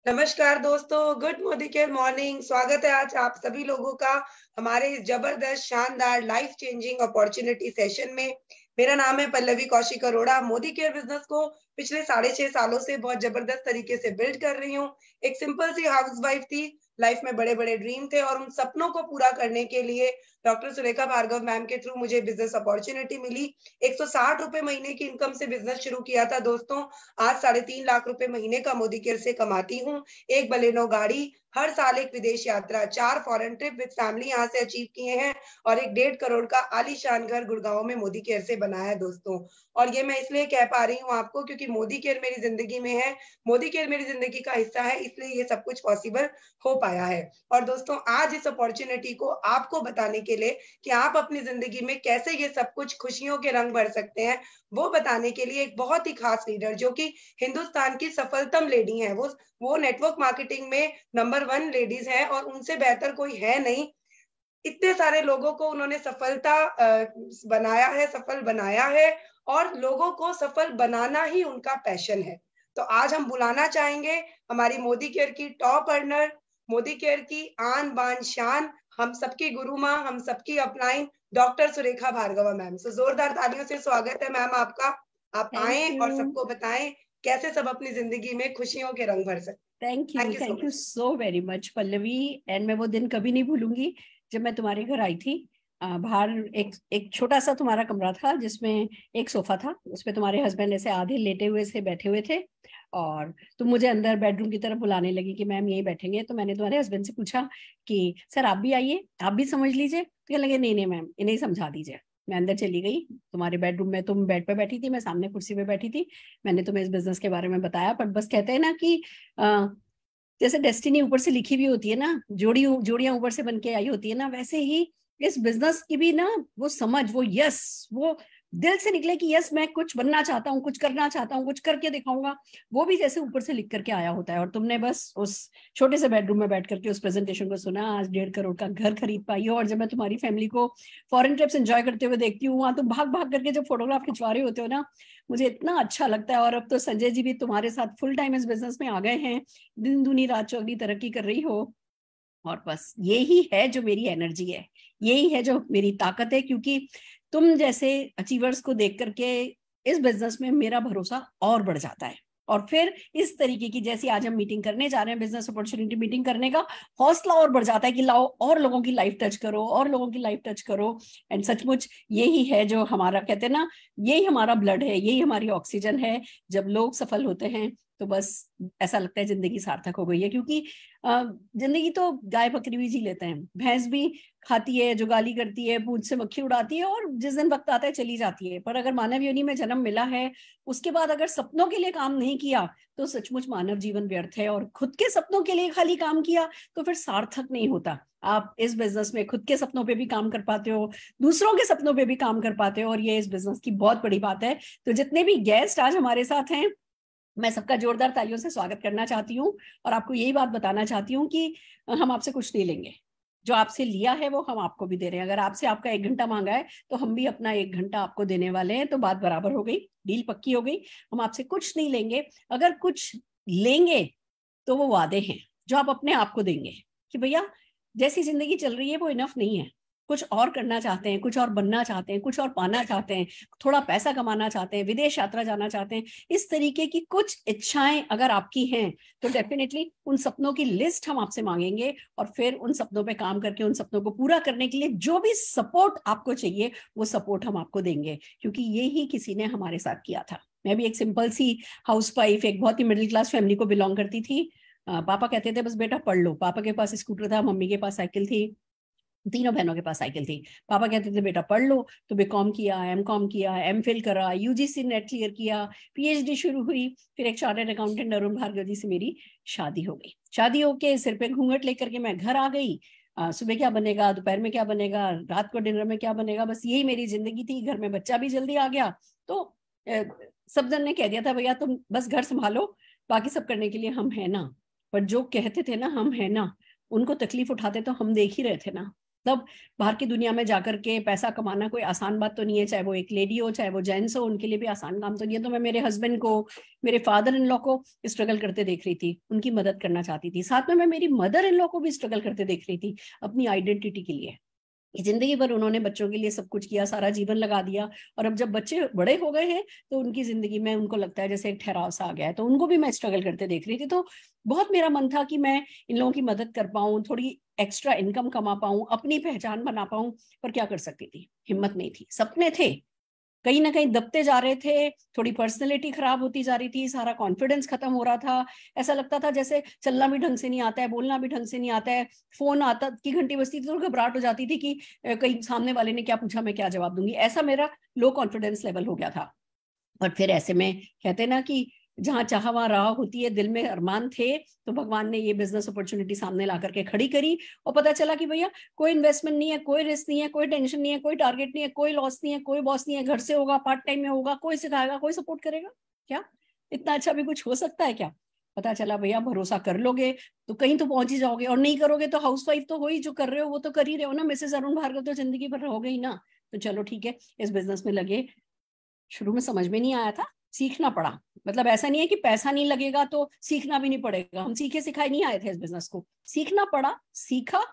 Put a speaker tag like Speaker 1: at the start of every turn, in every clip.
Speaker 1: नमस्कार दोस्तों, good Modicare morning. स्वागत है आज आप सभी लोगों का हमारे इस जबरदस्त शानदार लाइफ चेंजिंग अपॉर्चुनिटी सेशन में। मेरा नाम है पल्लवी कौशिक अरोड़ा। मोदी केयर बिजनेस को पिछले 6.5 सालों से बहुत जबरदस्त तरीके से बिल्ड कर रही हूँ। एक सिंपल सी हाउसवाइफ थी, लाइफ में बड़े-बड़े ड्रीम थे और उन सपनों को पूरा करने के लिए डॉक्टर सुरेखा भार्गव मैम के थ्रू मुझे बिजनेस अपॉर्चुनिटी मिली। 160 रुपए महीने की इनकम से बिजनेस शुरू किया था दोस्तों। आज 3.5 लाख रुपए महीने का मोदी केयर से कमाती हूँ। एक बलेनो गाड़ी, हर साल एक विदेश यात्रा, 4 फॉरेन ट्रिप विद फैमिली यहाँ से अचीव किए हैं और एक 1.5 करोड़ का आलीशान घर गुड़गांव में मोदी केयर से बनाया है दोस्तों। और ये मैं इसलिए कह पा रही हूँ आपको क्योंकि मोदी केयर मेरी जिंदगी में है, मोदी केयर मेरी जिंदगी का हिस्सा है, इसलिए ये सब कुछ पॉसिबल हो पाया है। और दोस्तों आज इस अपॉर्चुनिटी को आपको बताने के लिए कि आप अपनी जिंदगी में कैसे ये सब कुछ खुशियों के रंग भर सकते हैं, वो बताने के लिए एक बहुत ही खास लीडर जो कि हिंदुस्तान की सफलतम लेडी है, वो नेटवर्क मार्केटिंग में नंबर 1 लेडीज हैं और उनसे बेहतर कोई है नहीं। इतने सारे लोगों को उन्होंने सफल बनाया है और लोगों को सफल बनाना ही उनका पैशन है। तो आज हम बुलाना चाहेंगे हमारी मोदी केयर की टॉप अर्नर, मोदी केयर की आन बान शान, हम सबकी गुरु माँ, हम सबकी upline doctor Surekha Bhargava ma'am. So जोरदार तालियों से स्वागत है मैम आपका। आप
Speaker 2: थैंक
Speaker 1: आए
Speaker 2: यू।
Speaker 1: और सबको बताएं कैसे सब अपनी जिंदगी में खुशियों के रंग भर सकते। Thank you so
Speaker 2: thank you
Speaker 1: much.
Speaker 2: So very much Pallavi. And मैं वो दिन कभी नहीं भूलूंगी जब मैं तुम्हारे घर आई थी। बाहर एक एक छोटा सा तुम्हारा कमरा था जिसमें एक सोफा था, उसपे तुम्हारे हस्बैंड ऐसे आधे लेटे हुए से बैठे हुए थे और तुम मुझे अंदर बेडरूम की तरफ बुलाने लगी कि मैम यही बैठेंगे। तो मैंने तुम्हारे हस्बैंड से पूछा कि सर आप भी आइए, आप भी समझ लीजिए। तो लगे नहीं नहीं मैम इन्हें समझा दीजिए। मैं अंदर चली गई तुम्हारे बेडरूम में, तुम बेड पे बैठी थी, मैं सामने कुर्सी पे बैठी थी। मैंने तुम्हें इस बिजनेस के बारे में बताया, पर बस कहते हैं ना कि अ, जैसे डेस्टिनी ऊपर से लिखी हुई होती है ना, जोड़ियां ऊपर से बन के आई होती है ना, वैसे ही इस बिजनेस की भी ना वो समझ, वो यस, वो दिल से निकले कि यस मैं कुछ बनना चाहता हूँ, कुछ करना चाहता हूँ, कुछ करके दिखाऊंगा, वो भी जैसे ऊपर से लिख करके आया होता है। और तुमने बस उस छोटे से बेडरूम में बैठ करके उस प्रेजेंटेशन को सुना। आज 1.5 करोड़ का घर खरीद पाई हो। और जब मैं तुम्हारी फैमिली को फॉरेन ट्रिप्स एंजॉय करते हुए देखती हूँ, वहां तुम भाग भाग करके जब फोटोग्राफ खिंचवा रहे होते हो ना, मुझे इतना अच्छा लगता है। और अब तो संजय जी भी तुम्हारे साथ फुल टाइम इस बिजनेस में आ गए हैं, दिन दूनी रात चौगनी तरक्की कर रही हो। और बस यही है जो मेरी एनर्जी है, यही है जो मेरी ताकत है, क्योंकि तुम जैसे अचीवर्स को देख करके इस बिजनेस में मेरा भरोसा और बढ़ जाता है। और फिर इस तरीके की जैसी आज हम मीटिंग करने जा रहे हैं, बिजनेस अपॉर्चुनिटी मीटिंग करने का हौसला और बढ़ जाता है कि लाओ और लोगों की लाइफ टच करो, और लोगों की लाइफ टच करो। एंड सचमुच यही है जो हमारा, कहते हैं ना, यही हमारा ब्लड है, यही हमारी ऑक्सीजन है। जब लोग सफल होते हैं तो बस ऐसा लगता है जिंदगी सार्थक हो गई है। क्योंकि जिंदगी तो गाय बकरी भी जी लेते हैं, भैंस भी खाती है, जुगाली करती है, पूंछ से मक्खी उड़ाती है और जिस दिन वक्त आता है चली जाती है। पर अगर मानव योनि में जन्म मिला है, उसके बाद अगर सपनों के लिए काम नहीं किया तो सचमुच मानव जीवन व्यर्थ है। और खुद के सपनों के लिए खाली काम किया तो फिर सार्थक नहीं होता। आप इस बिजनेस में खुद के सपनों पे भी काम कर पाते हो, दूसरों के सपनों पे भी काम कर पाते हो, और ये इस बिजनेस की बहुत बड़ी बात है। तो जितने भी गेस्ट आज हमारे साथ हैं, मैं सबका जोरदार तालियों से स्वागत करना चाहती हूँ। और आपको यही बात बताना चाहती हूँ कि हम आपसे कुछ नहीं लेंगे, जो आपसे लिया है वो हम आपको भी दे रहे हैं। अगर आपसे आपका 1 घंटा मांगा है तो हम भी अपना 1 घंटा आपको देने वाले हैं। तो बात बराबर हो गई, डील पक्की हो गई। हम आपसे कुछ नहीं लेंगे। अगर कुछ लेंगे तो वो वादे हैं जो आप अपने आप को देंगे कि भैया जैसी जिंदगी चल रही है वो इनफ नहीं है, कुछ और करना चाहते हैं, कुछ और बनना चाहते हैं, कुछ और पाना चाहते हैं, थोड़ा पैसा कमाना चाहते हैं, विदेश यात्रा जाना चाहते हैं। इस तरीके की कुछ इच्छाएं अगर आपकी हैं तो डेफिनेटली उन सपनों की लिस्ट हम आपसे मांगेंगे। और फिर उन सपनों पे काम करके उन सपनों को पूरा करने के लिए जो भी सपोर्ट आपको चाहिए वो सपोर्ट हम आपको देंगे, क्योंकि ये ही किसी ने हमारे साथ किया था। मैं भी एक सिंपल सी हाउसवाइफ, एक बहुत ही मिडिल क्लास फैमिली को बिलोंग करती थी। पापा कहते थे बस बेटा पढ़ लो। पापा के पास स्कूटर था, मम्मी के पास साइकिल थी, तीनों बहनों के पास साइकिल थी। पापा कहते थे बेटा पढ़ लो, तो बीकॉम किया, एमकॉम किया, एमफिल करा, यूजीसी नेट क्लियर किया, पीएचडी शुरू हुई। फिर एक चार्टर्ड अकाउंटेंट अरुण भार्गव जी से मेरी शादी हो गई। शादी होके सिर पे घूंघट लेकर के मैं घर आ गई। सुबह क्या बनेगा, दोपहर में क्या बनेगा, रात को डिनर में क्या बनेगा, बस यही मेरी जिंदगी थी। घर में बच्चा भी जल्दी आ गया तो सब जन ने कह दिया था भैया तुम बस घर संभालो, बाकी सब करने के लिए हम है ना। पर जो कहते थे ना हम है ना, उनको तकलीफ उठाते तो हम देख ही रहे थे ना। तब बाहर की दुनिया में जाकर के पैसा कमाना कोई आसान बात तो नहीं है, चाहे वो एक लेडी हो चाहे वो जेंट्स हो, उनके लिए भी आसान काम तो नहीं है। तो मैं मेरे हस्बैंड को, मेरे फादर इन लॉ को स्ट्रगल करते देख रही थी, उनकी मदद करना चाहती थी। साथ में मैं मेरी मदर इन लॉ को भी स्ट्रगल करते देख रही थी अपनी आइडेंटिटी के लिए। जिंदगी भर उन्होंने बच्चों के लिए सब कुछ किया, सारा जीवन लगा दिया, और अब जब बच्चे बड़े हो गए हैं तो उनकी जिंदगी में उनको लगता है जैसे एक ठहराव सा आ गया है। तो उनको भी मैं स्ट्रगल करते देख रही थी। तो बहुत मेरा मन था कि मैं इन लोगों की मदद कर पाऊं, थोड़ी एक्स्ट्रा इनकम कमा पाऊं, अपनी पहचान बना पाऊं। पर क्या कर सकती थी, हिम्मत नहीं थी। सपने थे, कहीं ना कहीं दबते जा रहे थे, थोड़ी पर्सनैलिटी खराब होती जा रही थी, सारा कॉन्फिडेंस खत्म हो रहा था। ऐसा लगता था जैसे चलना भी ढंग से नहीं आता है, बोलना भी ढंग से नहीं आता है। फोन आता की घंटी बजती थी तो घबराहट हो जाती थी कि कहीं सामने वाले ने क्या पूछा, मैं क्या जवाब दूंगी। ऐसा मेरा लो कॉन्फिडेंस लेवल हो गया था। और फिर ऐसे में कहते ना कि जहां चाह वहां राह होती है, दिल में अरमान थे तो भगवान ने ये बिजनेस अपॉर्चुनिटी सामने ला करके खड़ी करी। और पता चला कि भैया कोई इन्वेस्टमेंट नहीं है, कोई रिस्क नहीं है, कोई टेंशन नहीं है, कोई टारगेट नहीं है, कोई लॉस नहीं है, कोई बॉस नहीं है, घर से होगा, पार्ट टाइम में होगा, कोई सिखाएगा, कोई सपोर्ट करेगा। क्या इतना अच्छा भी कुछ हो सकता है क्या? पता चला भैया भरोसा कर लोगे तो कहीं तो पहुंच ही जाओगे, और नहीं करोगे तो हाउसवाइफ तो हो ही, जो कर रहे हो वो तो कर ही रहे हो ना। मिसेस अरुण भार्गव तो जिंदगी भर रहोगे ही ना। तो चलो ठीक है, इस बिजनेस में लगे। शुरू में समझ में नहीं आया था, सीखना पड़ा। मतलब ऐसा नहीं है कि पैसा नहीं लगेगा तो सीखना भी नहीं पड़ेगा, हम सीखे सिखाए नहीं आए थे इस बिजनेस को, सीखना पड़ा। सीखा,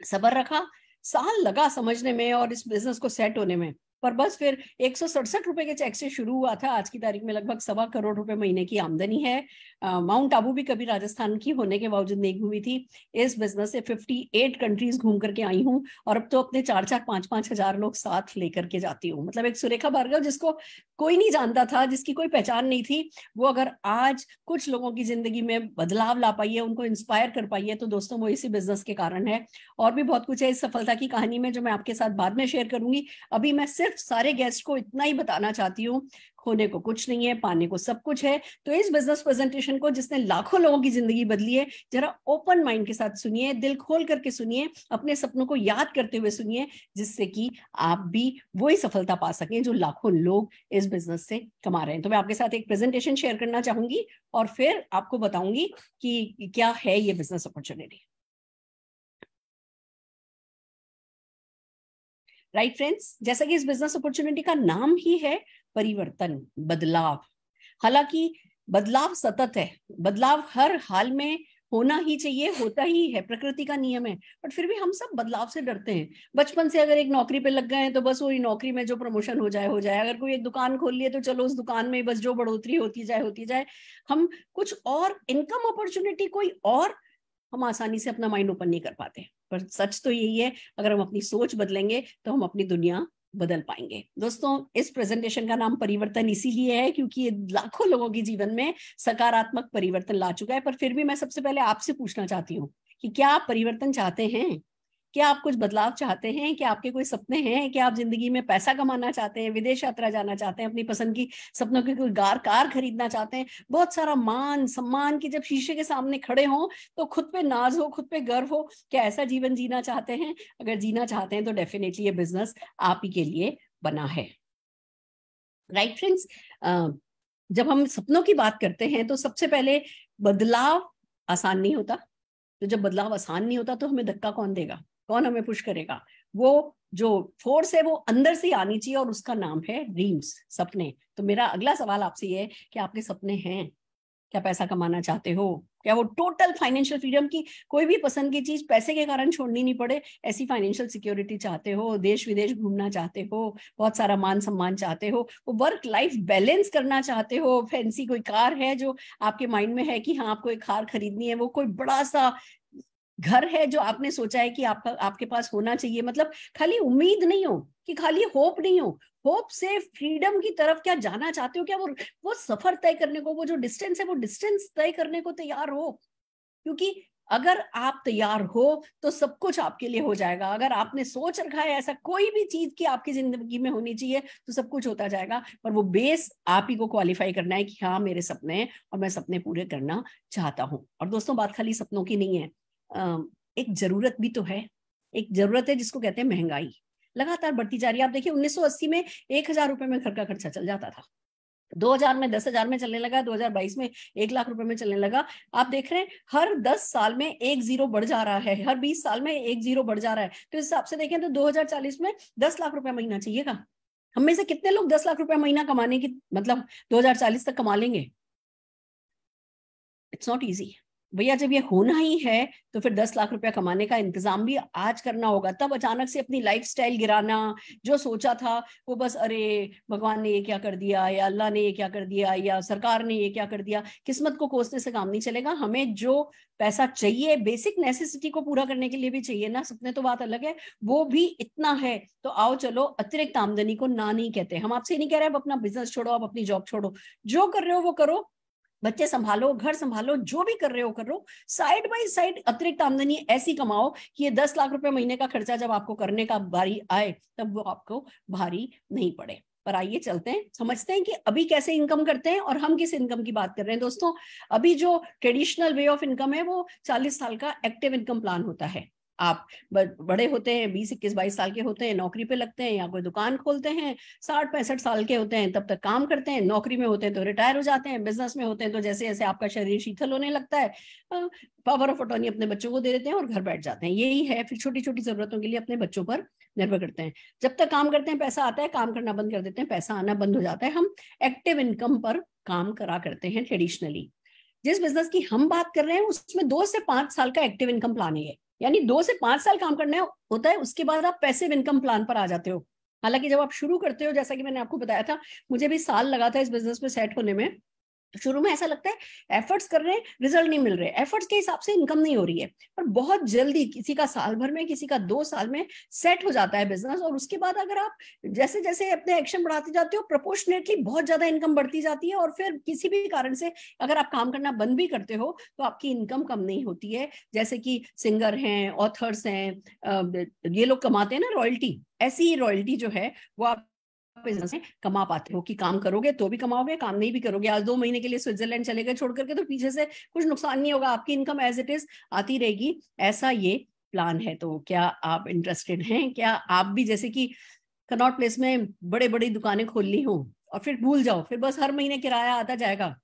Speaker 2: सब्र रखा, साल लगा समझने में और इस बिजनेस को सेट होने में। पर बस फिर 167 रुपए के चेक से शुरू हुआ था, आज की तारीख में लगभग 1.25 करोड़ रुपए महीने की आमदनी है। माउंट आबू भी कभी राजस्थान की होने के बावजूद नहीं घूमी थी। इस बिजनेस से 58 कंट्रीज घूम करके आई हूँ, और अब तो अपने 4-4, 5-5 हजार लोग साथ लेकर के जाती हूँ। मतलब एक सुरेखा भार्गव जिसको कोई नहीं जानता था, जिसकी कोई पहचान नहीं थी, वो अगर आज कुछ लोगों की जिंदगी में बदलाव ला पाई है, उनको इंस्पायर कर पाई है, तो दोस्तों वो इसी बिजनेस के कारण है। और भी बहुत कुछ है इस सफलता की कहानी में जो मैं आपके साथ बाद में शेयर करूंगी। अभी मैं सिर्फ सारे गेस्ट को इतना ही बताना चाहती हूँ, खोने को कुछ नहीं है, पाने को सब कुछ है। तो इस बिजनेस प्रेजेंटेशन को जिसने लाखों लोगों की जिंदगी बदली है, जरा ओपन माइंड के साथ सुनिए, दिल खोल करके सुनिए, अपने सपनों को याद करते हुए सुनिए, जिससे कि आप भी वही सफलता पा सकें जो लाखों लोग इस बिजनेस से कमा रहे हैं। तो मैं आपके साथ एक प्रेजेंटेशन शेयर करना चाहूंगी और फिर आपको बताऊंगी कि क्या है ये बिजनेस अपॉर्चुनिटी। राइट फ्रेंड्स, जैसा कि इस बिजनेस अपॉर्चुनिटी का नाम ही है परिवर्तन, बदलाव। हालांकि बदलाव सतत है, बदलाव हर हाल में होना ही चाहिए, होता ही है, प्रकृति का नियम है। बट फिर भी हम सब बदलाव से डरते हैं। बचपन से अगर एक नौकरी पे लग गए हैं तो बस वही नौकरी में जो प्रमोशन हो जाए हो जाए, अगर कोई एक दुकान खोल लिए तो चलो उस दुकान में बस जो बढ़ोतरी होती जाए होती जाए। हम कुछ और इनकम अपॉर्चुनिटी कोई और हम आसानी से अपना माइंड ओपन नहीं कर पाते। पर सच तो यही है, अगर हम अपनी सोच बदलेंगे तो हम अपनी दुनिया बदल पाएंगे। दोस्तों, इस प्रेजेंटेशन का नाम परिवर्तन इसीलिए है क्योंकि ये लाखों लोगों के जीवन में सकारात्मक परिवर्तन ला चुका है। पर फिर भी मैं सबसे पहले आपसे पूछना चाहती हूँ कि क्या आप परिवर्तन चाहते हैं? क्या आप कुछ बदलाव चाहते हैं? क्या आपके कोई सपने हैं? क्या आप जिंदगी में पैसा कमाना चाहते हैं, विदेश यात्रा जाना चाहते हैं, अपनी पसंद की सपनों की कोई कार खरीदना चाहते हैं, बहुत सारा मान सम्मान की जब शीशे के सामने खड़े हों तो खुद पे नाज हो, खुद पे गर्व हो? क्या ऐसा जीवन जीना चाहते हैं? अगर जीना चाहते हैं तो डेफिनेटली ये बिजनेस आप ही के लिए बना है। राइट फ्रेंड्स, जब हम सपनों की बात करते हैं तो सबसे पहले बदलाव आसान नहीं होता। तो जब बदलाव आसान नहीं होता तो हमें धक्का कौन देगा, कौन हमें पुश करेगा? वो जो फोर्स है वो अंदर से आनी चाहिए और उसका नाम है ड्रीम्स, सपने। तो मेरा अगला सवाल आपसे ये है कि आपके सपने हैं? क्या पैसा कमाना चाहते हो? क्या वो टोटल फाइनेंशियल फ्रीडम की कोई भी पसंद की चीज पैसे के कारण छोड़नी नहीं पड़े, ऐसी फाइनेंशियल सिक्योरिटी चाहते हो? देश विदेश घूमना चाहते हो? बहुत सारा मान सम्मान चाहते हो? वो वर्क लाइफ बैलेंस करना चाहते हो? फैंसी कोई कार है जो आपके माइंड में है कि हाँ आपको एक कार खरीदनी है? वो कोई बड़ा सा घर है जो आपने सोचा है कि आपका आपके पास होना चाहिए? मतलब खाली उम्मीद नहीं हो कि खाली होप नहीं हो, होप से फ्रीडम की तरफ क्या जाना चाहते हो? क्या वो सफर तय करने को, वो जो डिस्टेंस है वो डिस्टेंस तय करने को तैयार हो? क्योंकि अगर आप तैयार हो तो सब कुछ आपके लिए हो जाएगा। अगर आपने सोच रखा है ऐसा कोई भी चीज की आपकी जिंदगी में होनी चाहिए तो सब कुछ होता जाएगा। पर वो बेस आप ही को क्वालिफाई करना है कि हाँ मेरे सपने हैं और मैं सपने पूरे करना चाहता हूँ। और दोस्तों, बात खाली सपनों की नहीं है, एक जरूरत भी तो है। एक जरूरत है जिसको कहते हैं महंगाई, लगातार बढ़ती जा रही है। आप देखिए 1980 में 1,000 रुपए में घर का खर्चा चल जाता था, 2000 में 10,000 में चलने लगा, 2022 में 1 लाख रुपए में चलने लगा। आप देख रहे हैं हर 10 साल में एक जीरो बढ़ जा रहा है, हर 20 साल में एक जीरो बढ़ जा रहा है। तो इस हिसाब से देखें तो 2040 में 10 लाख रुपए महीना चाहिएगा। हम में से कितने लोग 10 लाख रुपए महीना कमाने की मतलब 2040 तक कमा लेंगे? इट्स नॉट ईजी भैया। जब ये होना ही है तो फिर 10 लाख रुपया कमाने का इंतजाम भी आज करना होगा। तब अचानक से अपनी लाइफस्टाइल गिराना, जो सोचा था वो बस अरे भगवान ने ये क्या कर दिया, या अल्लाह ने ये क्या कर दिया, या सरकार ने ये क्या कर दिया, किस्मत को कोसने से काम नहीं चलेगा। हमें जो पैसा चाहिए बेसिक नेसेसिटी को पूरा करने के लिए भी चाहिए ना, सपने तो बात अलग है, वो भी इतना है तो आओ चलो अतिरिक्त आमदनी को ना नहीं कहते। हम आपसे नहीं कह रहे आप अपना बिजनेस छोड़ो, आप अपनी जॉब छोड़ो, जो कर रहे हो वो करो, बच्चे संभालो, घर संभालो, जो भी कर रहे हो करो, साइड बाय साइड अतिरिक्त आमदनी ऐसी कमाओ कि ये 10 लाख रुपए महीने का खर्चा जब आपको करने का बारी आए तब वो आपको भारी नहीं पड़े। पर आइए चलते हैं, समझते हैं कि अभी कैसे इनकम करते हैं और हम किस इनकम की बात कर रहे हैं। दोस्तों अभी जो ट्रेडिशनल वे ऑफ इनकम है वो 40 साल का एक्टिव इनकम प्लान होता है। आप बड़े होते हैं, 20, 21, 22 साल के होते हैं, नौकरी पे लगते हैं या कोई दुकान खोलते हैं, 60, 65 साल के होते हैं तब तक काम करते हैं, नौकरी में होते हैं तो रिटायर हो जाते हैं, बिजनेस में होते हैं तो जैसे जैसे आपका शरीर शीतल होने लगता है पावर ऑफ अटॉर्नी अपने बच्चों को दे देते हैं और घर बैठ जाते हैं। यही है, फिर छोटी छोटी जरूरतों के लिए अपने बच्चों पर निर्भर करते हैं। जब तक काम करते हैं पैसा आता है, काम करना बंद कर देते हैं, पैसा आना बंद हो जाता है। हम एक्टिव इनकम पर काम करा करते हैं ट्रेडिशनली। जिस बिजनेस की हम बात कर रहे हैं उसमें 2 से 5 साल का एक्टिव इनकम प्लान है, यानी 2 से 5 साल काम करना होता है, उसके बाद आप पैसिव इनकम प्लान पर आ जाते हो। हालांकि जब आप शुरू करते हो, जैसा कि मैंने आपको बताया था, मुझे भी साल लगा था इस बिजनेस में सेट होने में। शुरू में ऐसा लगता है एफर्ट्स कर रहे हैं, रिजल्ट नहीं मिल रहे, एफर्ट्स के हिसाब से इनकम नहीं हो रही है, पर बहुत जल्दी किसी का साल भर में, किसी का 2 साल में सेट हो जाता है बिजनेस। और उसके बाद अगर आप जैसे जैसे अपने एक्शन बढ़ाते जाते हो, प्रोपोर्शनेटली बहुत ज्यादा इनकम बढ़ती जाती है। और फिर किसी भी कारण से अगर आप काम करना बंद भी करते हो तो आपकी इनकम कम नहीं होती है। जैसे कि सिंगर हैं, ऑथर्स हैं, ये लोग कमाते हैं ना रॉयल्टी, ऐसी रॉयल्टी जो है वो आप बिजनेस में कमा पाते हो कि काम करोगे तो भी कमाओगे, काम नहीं भी करोगे, आज 2 महीने के लिए स्विट्जरलैंड चले गए छोड़ करके, तो पीछे से कुछ नुकसान नहीं होगा, आपकी इनकम एज इट इज आती रहेगी। ऐसा ये प्लान है। तो क्या आप इंटरेस्टेड हैं? क्या आप भी जैसे कि कनॉट प्लेस में बड़े बड़ी दुकानें खोल ली हो और फिर भूल जाओ, फिर बस हर महीने किराया आता जाएगा,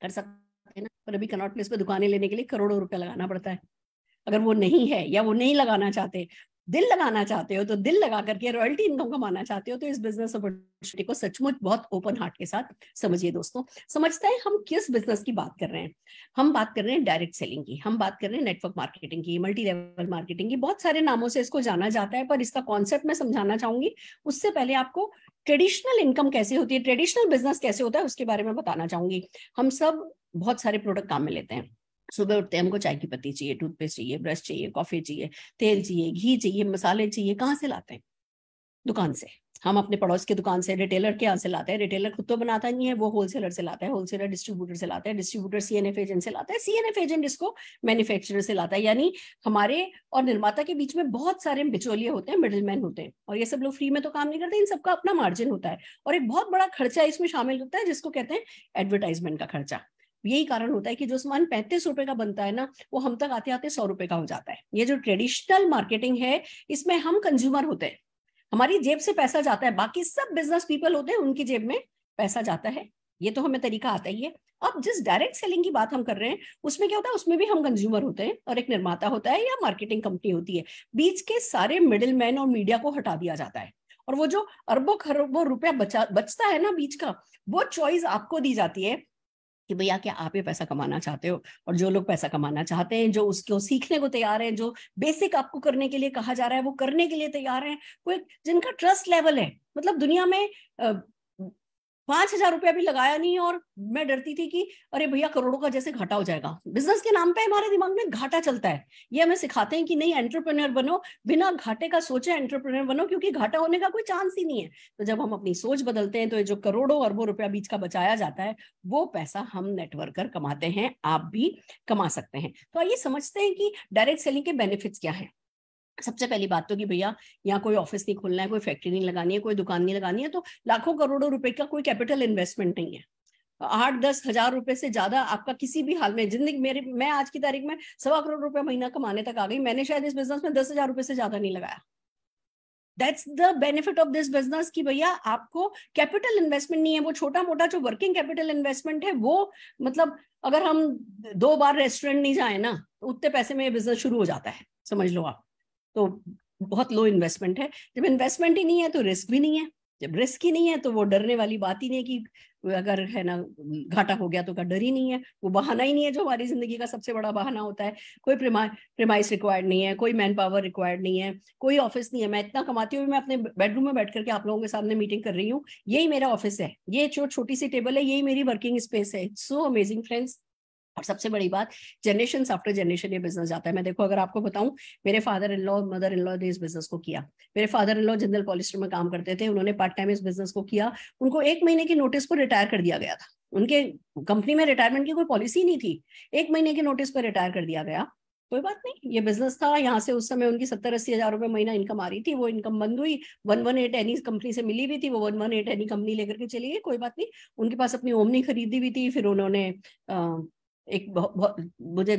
Speaker 2: कर सकते हैं ना? पर अभी कनॉट प्लेस पे दुकानें लेने के लिए करोड़ों रुपए लगाना पड़ता है। अगर वो नहीं है या वो नहीं लगाना चाहते, दिल लगाना चाहते हो, तो दिल लगा करके रॉयल्टी इनकम कमाना चाहते हो, तो इस बिजनेस अपॉर्चुनिटी को सचमुच बहुत ओपन हार्ट के साथ समझिए। दोस्तों समझते हैं हम किस बिजनेस की बात कर रहे हैं। हम बात कर रहे हैं डायरेक्ट सेलिंग की, हम बात कर रहे हैं नेटवर्क मार्केटिंग की, मल्टी लेवल मार्केटिंग की। बहुत सारे नामों से इसको जाना जाता है, पर इसका कॉन्सेप्ट मैं समझाना चाहूंगी। उससे पहले आपको ट्रेडिशनल इनकम कैसे होती है, ट्रेडिशनल बिजनेस कैसे होता है, उसके बारे में बताना चाहूंगी। हम सब बहुत सारे प्रोडक्ट काम में लेते हैं। सुबह उठते हैं, हमको चाय की पत्ती चाहिए, टूथपेस्ट चाहिए, ब्रश चाहिए, कॉफी चाहिए, तेल चाहिए, घी चाहिए, मसाले चाहिए। कहाँ से लाते हैं? दुकान से। हम अपने पड़ोस की दुकान से, रिटेलर के यहाँ से लाते हैं। रिटेलर खुद तो बनाता नहीं है, वो होलसेलर से लाता है, होलसेलर डिस्ट्रीब्यूटर से लाता है, डिस्ट्रीब्यूटर सीएनएफ एजेंट से लाता है, सीएनएफ एजेंट इसको मैन्युफैक्चरर से लाता है। यानी हमारे और निर्माता के बीच में बहुत सारे बिचौलिए होते हैं, मिडिलमैन होते हैं, और ये सब लोग फ्री में तो काम नहीं करते, इन सबका अपना मार्जिन होता है। और एक बहुत बड़ा खर्चा इसमें शामिल होता है जिसको कहते हैं एडवर्टाइजमेंट का खर्चा। यही कारण होता है कि जो सामान 35 रुपए का बनता है ना, वो हम तक आते आते 100 रुपए का हो जाता है। ये जो ट्रेडिशनल मार्केटिंग है, इसमें हम कंज्यूमर होते हैं, हमारी जेब से पैसा जाता है, बाकी सब बिजनेस पीपल होते हैं उनकी जेब में पैसा जाता है। ये तो हमें तरीका आता ही है। अब जिस डायरेक्ट सेलिंग की बात हम कर रहे हैं, उसमें क्या होता है, उसमें भी हम कंज्यूमर होते हैं और एक निर्माता होता है या मार्केटिंग कंपनी होती है। बीच के सारे मिडिल मैन और मीडिया को हटा दिया जाता है, और वो जो अरबों खरबों रुपया बचता है ना बीच का, वो चॉइस आपको दी जाती है कि भैया क्या आप ये पैसा कमाना चाहते हो। और जो लोग पैसा कमाना चाहते हैं, जो उसको सीखने को तैयार हैं, जो बेसिक आपको करने के लिए कहा जा रहा है वो करने के लिए तैयार हैं, कोई जिनका ट्रस्ट लेवल है, मतलब दुनिया में 5,000 रुपया भी लगाया नहीं और मैं डरती थी कि अरे भैया करोड़ों का जैसे घाटा हो जाएगा। बिजनेस के नाम पे हमारे दिमाग में घाटा चलता है। ये हमें सिखाते हैं कि नहीं, एंटरप्रेन्योर बनो, बिना घाटे का सोचे एंटरप्रेन्योर बनो, क्योंकि घाटा होने का कोई चांस ही नहीं है। तो जब हम अपनी सोच बदलते हैं तो ये जो करोड़ों अरबों रुपया बीच का बचाया जाता है, वो पैसा हम नेटवर्कर कमाते हैं, आप भी कमा सकते हैं। तो आइए समझते हैं कि डायरेक्ट सेलिंग के बेनिफिट्स क्या है। सबसे पहली बात तो कि भैया यहाँ कोई ऑफिस नहीं खोलना है, कोई फैक्ट्री नहीं लगानी है, कोई दुकान नहीं लगानी है, तो लाखों करोड़ों रुपए का कोई कैपिटल इन्वेस्टमेंट नहीं है। 8-10 हजार रुपए से ज्यादा आपका किसी भी हाल में जिंदगी, मैं आज की तारीख में 1.25 करोड़ रुपए महीना कमाने तक आ गई, मैंने शायद इस बिजनेस में 10,000 रुपए से ज्यादा नहीं लगाया। That's the benefit of this business कि भैया आपको कैपिटल इन्वेस्टमेंट नहीं है, वो छोटा मोटा जो वर्किंग कैपिटल इन्वेस्टमेंट है वो, मतलब अगर हम 2 बार रेस्टोरेंट नहीं जाए ना तो उतने पैसे में बिजनेस शुरू हो जाता है, समझ लो आप। तो बहुत लो इन्वेस्टमेंट है। जब इन्वेस्टमेंट ही नहीं है तो रिस्क भी नहीं है, जब रिस्क ही नहीं है तो वो डरने वाली बात ही नहीं है कि अगर है ना घाटा हो गया तो का डर ही नहीं है, वो बहाना ही नहीं है जो हमारी जिंदगी का सबसे बड़ा बहाना होता है। कोई प्रीमाइस रिक्वायर्ड नहीं है, कोई मैन पावर रिक्वायर्ड नहीं है, कोई ऑफिस नहीं है। मैं इतना कमाती हूँ, मैं अपने बेडरूम में बैठ करके आप लोगों के सामने मीटिंग कर रही हूँ, यही मेरा ऑफिस है, ये जो छोटी सी टेबल है यही मेरी वर्किंग स्पेस है। It's so amazing friends. और सबसे बड़ी बात, जनरेशन आफ्टर जनरेशन ये बिजनेस जाता है। मैं देखो अगर आपको बताऊं, मेरे father in law mother in law ने इस बिजनेस को किया। मेरे father in law Jindal polyester में काम करते थे, उन्होंने पार्ट टाइम इस बिजनेस को किया। उनको 1 महीने की नोटिस पर रिटायर कर दिया गया था। उनके कंपनी में रिटायरमेंट की कोई पॉलिसी नहीं थी, 1 महीने की नोटिस पर रिटायर कर दिया गया। कोई बात नहीं, ये बिजनेस था, यहाँ से उस समय उनकी 70-80 हजार रुपए महीना इनकम आ रही थी, वो इनकम बंद हुई। 118 एनी कंपनी से मिली हुई थी, वो 118 एनी कंपनी लेकर के चली गई। कोई बात नहीं, उनके पास अपनी ओमनी खरीदी हुई थी। फिर उन्होंने एक बहुत मुझे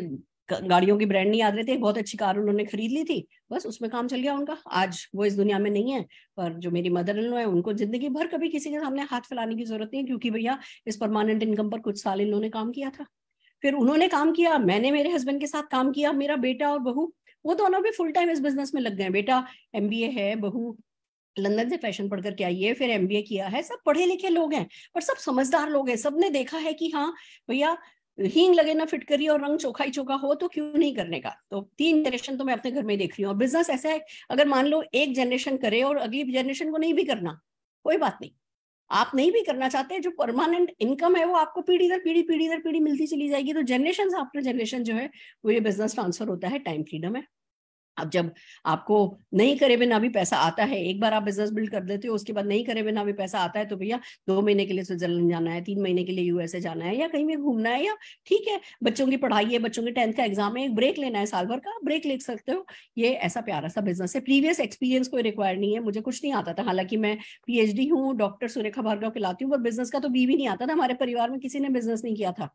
Speaker 2: गाड़ियों की ब्रांड नहीं याद रहती, एक बहुत अच्छी कार उन्होंने खरीद ली थी, बस उसमें काम चल गया उनका। आज वो इस दुनिया में नहीं है। पर जो मेरी मदर इन लॉ है, उनको जिंदगी भर कभी किसी के सामने हाथ फैलाने की जरूरत नहीं है, क्योंकि भैया इस परमानेंट इनकम पर कुछ साल इन्होंने काम किया था। फिर उन्होंने काम किया, मैंने मेरे हस्बैंड के साथ काम किया, मेरा बेटा और बहू वो दोनों भी फुल टाइम इस बिजनेस में लग गए। बेटा MBA है, बहू लंदन से फैशन पढ़ करके आई है, फिर MBA किया है। सब पढ़े लिखे लोग हैं, पर सब समझदार लोग हैं। सबने देखा है कि हाँ भैया हींग लगे ना फिटकरी, और रंग चोखा ही चोखा हो तो क्यों नहीं करने का। तो 3 जनरेशन तो मैं अपने घर में देख रही हूँ। और बिजनेस ऐसा है, अगर मान लो एक जनरेशन करे और अगली जनरेशन को नहीं भी करना, कोई बात नहीं। आप नहीं भी करना चाहते, जो परमानेंट इनकम है वो आपको पीढ़ी दर पीढ़ी मिलती चली जाएगी। तो जनरेशन आफ्टर जनरेशन जो है वो ये बिजनेस ट्रांसफर होता है। टाइम फ्रीडम है। अब जब आपको नहीं करे बिना भी पैसा आता है, एक बार आप बिजनेस बिल्ड कर देते हो, उसके बाद नहीं करे बिना भी पैसा आता है, तो भैया 2 महीने के लिए स्विट्जरलैंड जाना है, 3 महीने के लिए USA जाना है, या कहीं भी घूमना है, या ठीक है बच्चों की पढ़ाई है, बच्चों के 10th का एग्जाम है, एक ब्रेक लेना है, साल भर का ब्रेक ले सकते हो। ये ऐसा प्यारा सा बिजनेस है। प्रीवियस एक्सपीरियंस कोई रिक्वायर्ड नहीं है, मुझे कुछ नहीं आता था। हालांकि मैं PhD हूँ, डॉक्टर सुरेखा भार्गव कहलाती हूँ, पर बिजनेस का तो भी नहीं आता था। हमारे परिवार में किसी ने बिजनेस नहीं किया था।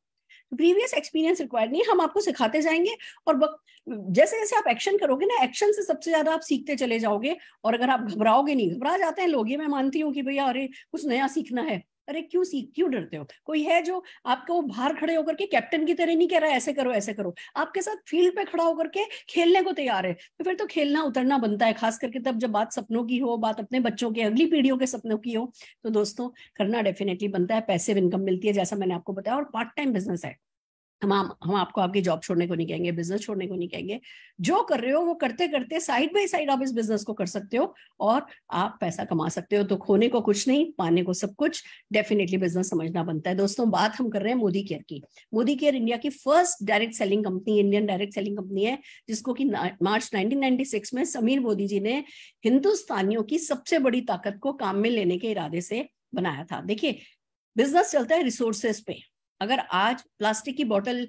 Speaker 2: प्रीवियस एक्सपीरियंस रिक्वायर्ड नहीं, हम आपको सिखाते जाएंगे। और जैसे जैसे आप एक्शन करोगे ना, एक्शन से सबसे ज्यादा आप सीखते चले जाओगे। और अगर आप घबराओगे नहीं, घबरा जाते हैं लोग, ये मैं मानती हूँ कि भैया अरे कुछ नया सीखना है, अरे क्यों डरते हो? कोई है जो आपको बाहर खड़े होकर के कैप्टन की तरह नहीं कह रहा है ऐसे करो ऐसे करो, आपके साथ फील्ड पे खड़ा होकर के खेलने को तैयार है। तो फिर तो खेलना उतरना बनता है, खास करके तब जब बात सपनों की हो, बात अपने बच्चों के, अगली पीढ़ियों के सपनों की हो, तो दोस्तों करना डेफिनेटली बनता है। पैसिव इनकम मिलती है जैसा मैंने आपको बताया, और पार्ट टाइम बिजनेस है। हम आपको आपकी जॉब छोड़ने को नहीं कहेंगे, बिजनेस छोड़ने को नहीं कहेंगे। जो कर रहे हो वो करते करते साइड बाय साइड आप इस बिजनेस को कर सकते हो, और आप पैसा कमा सकते हो। तो खोने को कुछ नहीं, पाने को सब कुछ। डेफिनेटली बिजनेस समझना बनता है। दोस्तों बात हम कर रहे हैं मोदी केयर की। मोदी केयर इंडिया की first direct selling company, Indian direct selling company है, जिसको कि मार्च 1996 में समीर मोदी जी ने हिंदुस्तानियों की सबसे बड़ी ताकत को काम में लेने के इरादे से बनाया था। देखिए बिजनेस चलता है रिसोर्सेस पे। अगर आज प्लास्टिक की बोतल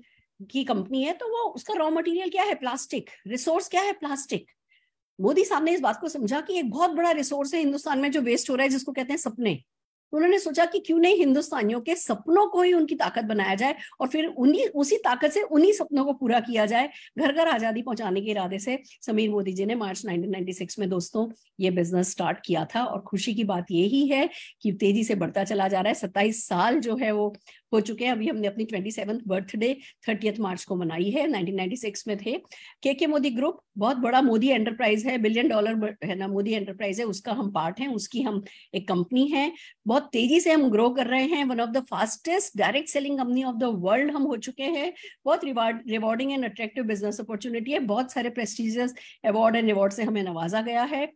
Speaker 2: की कंपनी है तो वो उसका रॉ मटेरियल क्या है? प्लास्टिक। रिसोर्स क्या है? प्लास्टिक। मोदी साहब ने इस बात को समझा कि एक बहुत बड़ा रिसोर्स है हिंदुस्तान में जो वेस्ट हो रहा है, जिसको कहते हैं सपने। उन्होंने सोचा कि क्यों नहीं हिंदुस्तानियों के सपनों को ही उनकी ताकत बनाया जाए, और फिर उसी ताकत से उन्हीं सपनों को पूरा किया जाए। घर घर आजादी पहुंचाने के इरादे से समीर मोदी जी ने मार्च 1996 में दोस्तों ये बिजनेस स्टार्ट किया था। और खुशी की बात यही है कि तेजी से बढ़ता चला जा रहा है। 27 साल जो है वो हो चुके हैं। अभी हमने अपनी 27th बर्थडे 30 मार्च को मनाई है। 1996 में थे। के मोदी ग्रुप बहुत बड़ा मोदी एंटरप्राइज है, $1 बिलियन है ना मोदी एंटरप्राइज है, उसका हम पार्ट हैं, उसकी हम एक कंपनी है। बहुत तेजी से हम ग्रो कर रहे हैं। One of the fastest direct selling company of the world हम हो चुके हैं। बहुत rewarding and attractive business opportunity है। बहुत सारे प्रेस्टिजियस अवार्ड एंड रिवॉर्ड से हमें नवाजा गया है।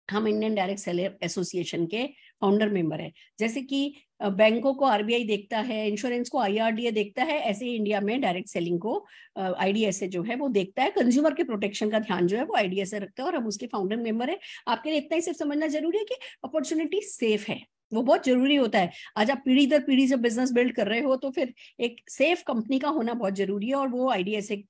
Speaker 2: हम इंडियन डायरेक्ट सेलर एसोसिएशन के फाउंडर मेंबर है। जैसे कि बैंकों को RBI देखता है, इंश्योरेंस को IRDA देखता है, ऐसे ही इंडिया में डायरेक्ट सेलिंग को IDSA जो है वो देखता है। कंज्यूमर के प्रोटेक्शन का ध्यान जो है वो IDSA रखता है, और हम उसके फाउंडर मेंबर है। आपके लिए इतना ही सिर्फ समझना जरूरी है कि अपॉर्चुनिटी सेफ है, वो बहुत जरूरी होता है। आज आप पीढ़ी दर पीढ़ी जब बिजनेस बिल्ड कर रहे हो तो फिर एक सेफ कंपनी का होना बहुत जरूरी है, और वो IDSA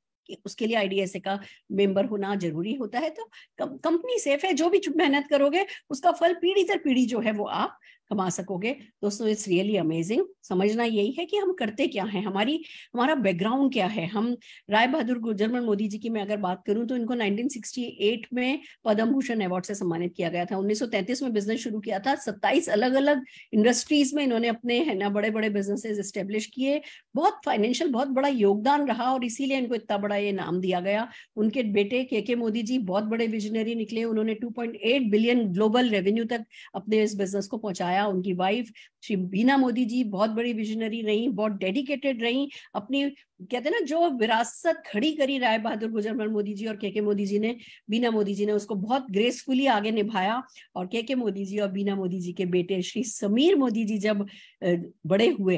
Speaker 2: उसके लिए IDSA का मेंबर होना जरूरी होता है। तो कंपनी सेफ है, जो भी मेहनत करोगे उसका फल पीढ़ी दर पीढ़ी जो है वो आप कमा सकोगे। दोस्तों इट्स रियली अमेजिंग। समझना यही है कि हम करते क्या हैं, हमारा बैकग्राउंड क्या है। हम राय बहादुर गुजरमल मोदी जी की मैं अगर बात करूं तो इनको 1968 में पद्म भूषण अवार्ड से सम्मानित किया गया था। 1933 में बिजनेस शुरू किया था। 27 अलग अलग इंडस्ट्रीज में इन्होंने अपने है ना बड़े बड़े बिजनेसेस एस्टेब्लिश किए। बहुत फाइनेंशियल बहुत बड़ा योगदान रहा और इसीलिए इनको इतना बड़ा ये नाम दिया गया। उनके बेटे के मोदी जी बहुत बड़े विजनरी निकले। उन्होंने 2.8 बिलियन ग्लोबल रेवेन्यू तक अपने इस बिजनेस को पहुंचाया। उनकी वाइफ श्री बीना मोदी जी बहुत बड़ी विजनरी रही, बहुत डेडिकेटेड रही। अपनी कहते हैं ना जो विरासत खड़ी करी राय बहादुर गुजरमल मोदी जी और के मोदी जी ने, बीना मोदी जी ने उसको बहुत ग्रेसफुली आगे निभाया। और के मोदी जी और बीना मोदी जी के बेटे श्री समीर मोदी जी जब बड़े हुए